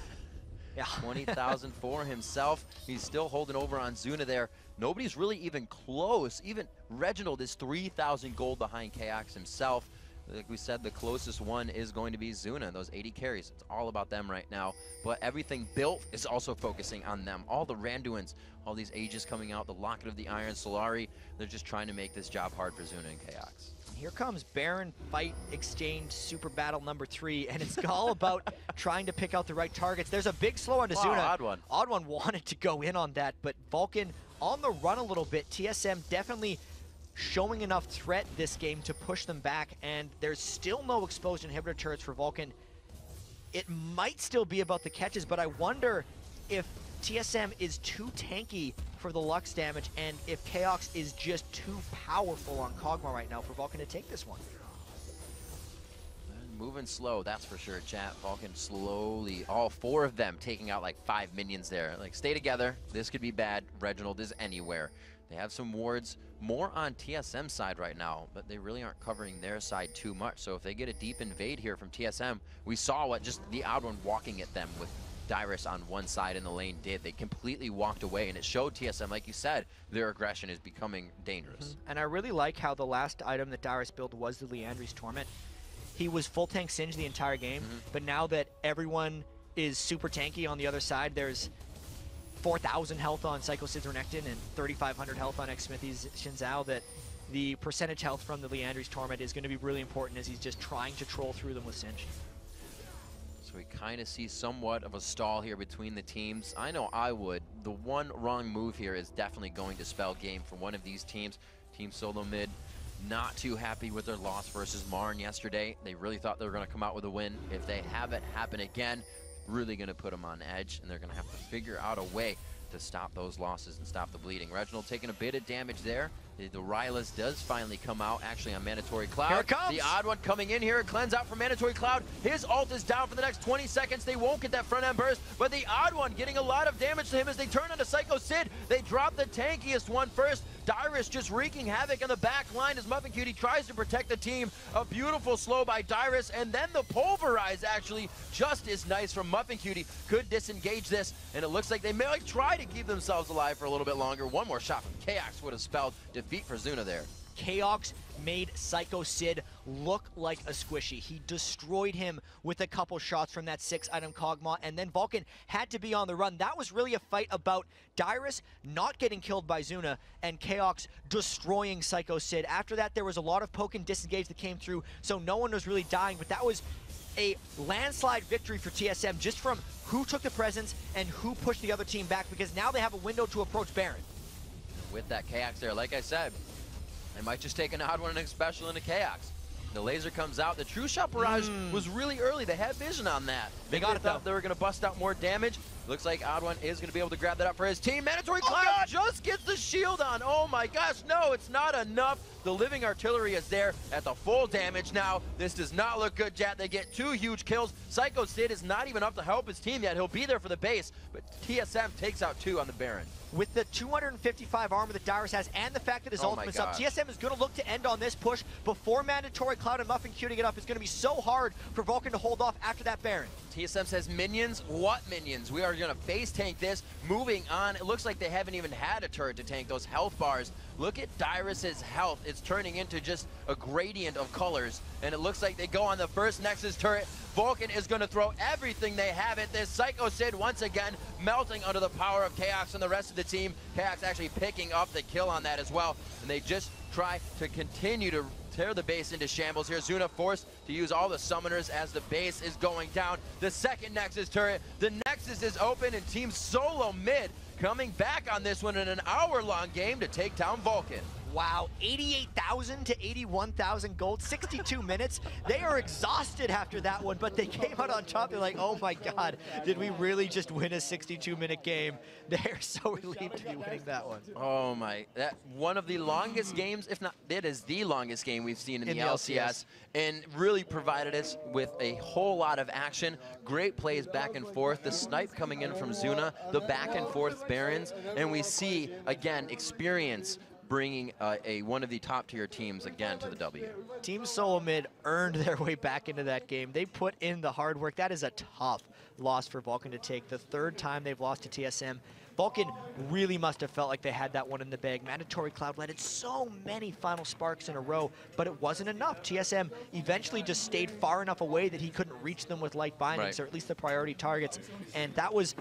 Yeah. 20,000 for himself. He's still holding over on Zuna there. Nobody's really even close. Even Reginald is 3,000 gold behind Chaox himself. Like we said, the closest one is going to be Zuna. Those 80 carries, it's all about them right now. But everything built is also focusing on them. All the Randuins, all these Aegis coming out, the Locket of the Iron, Solari, they're just trying to make this job hard for Zuna and Chaox. Here comes Baron Fight Exchange Super Battle number 3, and it's all about trying to pick out the right targets. There's a big slow on to Zuna. Odd one. Odd one wanted to go in on that, but Vulcan on the run a little bit. TSM definitely showing enough threat this game to push them back, and there's still no exposed inhibitor turrets for Vulcan. It might still be about the catches, but I wonder if TSM is too tanky for the Lux damage, and if Chaox is just too powerful on Kog'Maw right now for Vulcan to take this one. Moving slow, that's for sure, chat. Vulcan slowly, all 4 of them taking out like 5 minions there. Like, stay together. This could be bad. Reginald is anywhere. They have some wards more on TSM side right now, but they really aren't covering their side too much. So if they get a deep invade here from TSM, we saw what just the Odd One walking at them with Dyrus on one side in the lane did. They completely walked away, and it showed TSM, like you said, their aggression is becoming dangerous. And I really like how the last item that Dyrus built was the Liandry's Torment. He was full tank Singe the entire game, but now that everyone is super tanky on the other side, there's 4,000 health on Psycho Sid's Renekton and 3,500 health on Xsmithy's Shinzao, that the percentage health from the Liandry's Torment is going to be really important as he's just trying to troll through them with Singe. So we kind of see somewhat of a stall here between the teams. I know I would. The one wrong move here is definitely going to spell game for one of these teams. Team SoloMid, not too happy with their loss versus Marn yesterday. They really thought they were going to come out with a win. If they have it happen again, really going to put them on edge, and they're going to have to figure out a way to stop those losses and stop the bleeding. Reginald taking a bit of damage there. The Rylas does finally come out, actually on Mandatory Cloud. Here it comes. The Odd One coming in here. Cleanse out from Mandatory Cloud. His ult is down for the next 20 seconds. They won't get that front end burst, but the Odd One getting a lot of damage to him as they turn onto Psycho Sid. They drop the tankiest one first. Dyrus just wreaking havoc on the back line as Muffin Cutie tries to protect the team. A beautiful slow by Dyrus, and then the Pulverize actually just as nice from Muffin Cutie. Could disengage this, and it looks like they may try to keep themselves alive for a little bit longer. One more shot from Chaox would have spelled defeat for Zuna there. Chaox made Psycho Sid look like a squishy. He destroyed him with a couple shots from that 6-item Kog'Maw, and then Vulcan had to be on the run. That was really a fight about Dyrus not getting killed by Zuna and Chaox destroying Psycho Sid. After that, there was a lot of poke and disengage that came through, so no one was really dying, but that was a landslide victory for TSM just from who took the presence and who pushed the other team back, because now they have a window to approach Baron. With that Chaox there, like I said, they might just take an Odd One and a special into Chaox. The laser comes out. The True Shot Barrage was really early. They had vision on that. They got it, though. They were going to bust out more damage. Looks like Odd One is going to be able to grab that up for his team. Mandatory Cloud just gets the shield on. Oh my gosh, no, it's not enough. The Living Artillery is there at the full damage now. This does not look good, chat. They get 2 huge kills. Psycho Sid is not even up to help his team yet. He'll be there for the base, but TSM takes out 2 on the Baron. With the 255 armor that Dyrus has and the fact that his ultimate's up, TSM is going to look to end on this push before Mandatory Cloud and Muffin Cutie get up. It's going to be so hard for Vulcan to hold off after that Baron. TSM says minions. What minions? We are going to face tank this. Moving on, it looks like they haven't even had a turret to tank those health bars. Look at Dyrus's health. It's turning into just a gradient of colors, and it looks like they go on the first Nexus turret. Vulcan is going to throw everything they have at this. Psycho Sid once again melting under the power of Chaox and the rest of the team. Chaox actually picking up the kill on that as well, and they just try to continue to tear the base into shambles here. Zuna forced to use all the summoners as the base is going down. The second Nexus turret, the Nexus is open, and Team SoloMid coming back on this one in an hour-long game to take down Vulcan. Wow, 88,000 to 81,000 gold, 62 minutes. They are exhausted after that one, but they came out on top. They're like, oh my God, did we really just win a 62-minute game? They're so relieved to be winning that one. Oh my, that one of the longest games, if not, it is the longest game we've seen in the LCS, and really provided us with a whole lot of action. Great plays back and forth, the snipe coming in from Zuna, the back and forth Barons, and we see, again, experience bringing one of the top-tier teams again to the W. Team SoloMid earned their way back into that game. They put in the hard work. That is a tough loss for Vulcan to take. The third time they've lost to TSM. Vulcan really must have felt like they had that one in the bag. Mandatory Cloud led it so many final sparks in a row, but it wasn't enough. TSM eventually just stayed far enough away that he couldn't reach them with light bindings, or at least the priority targets, and that was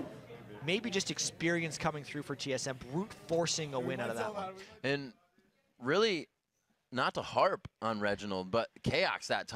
maybe just experience coming through for TSM, brute forcing a win out of that one. And really, not to harp on Reginald, but Chaos that time.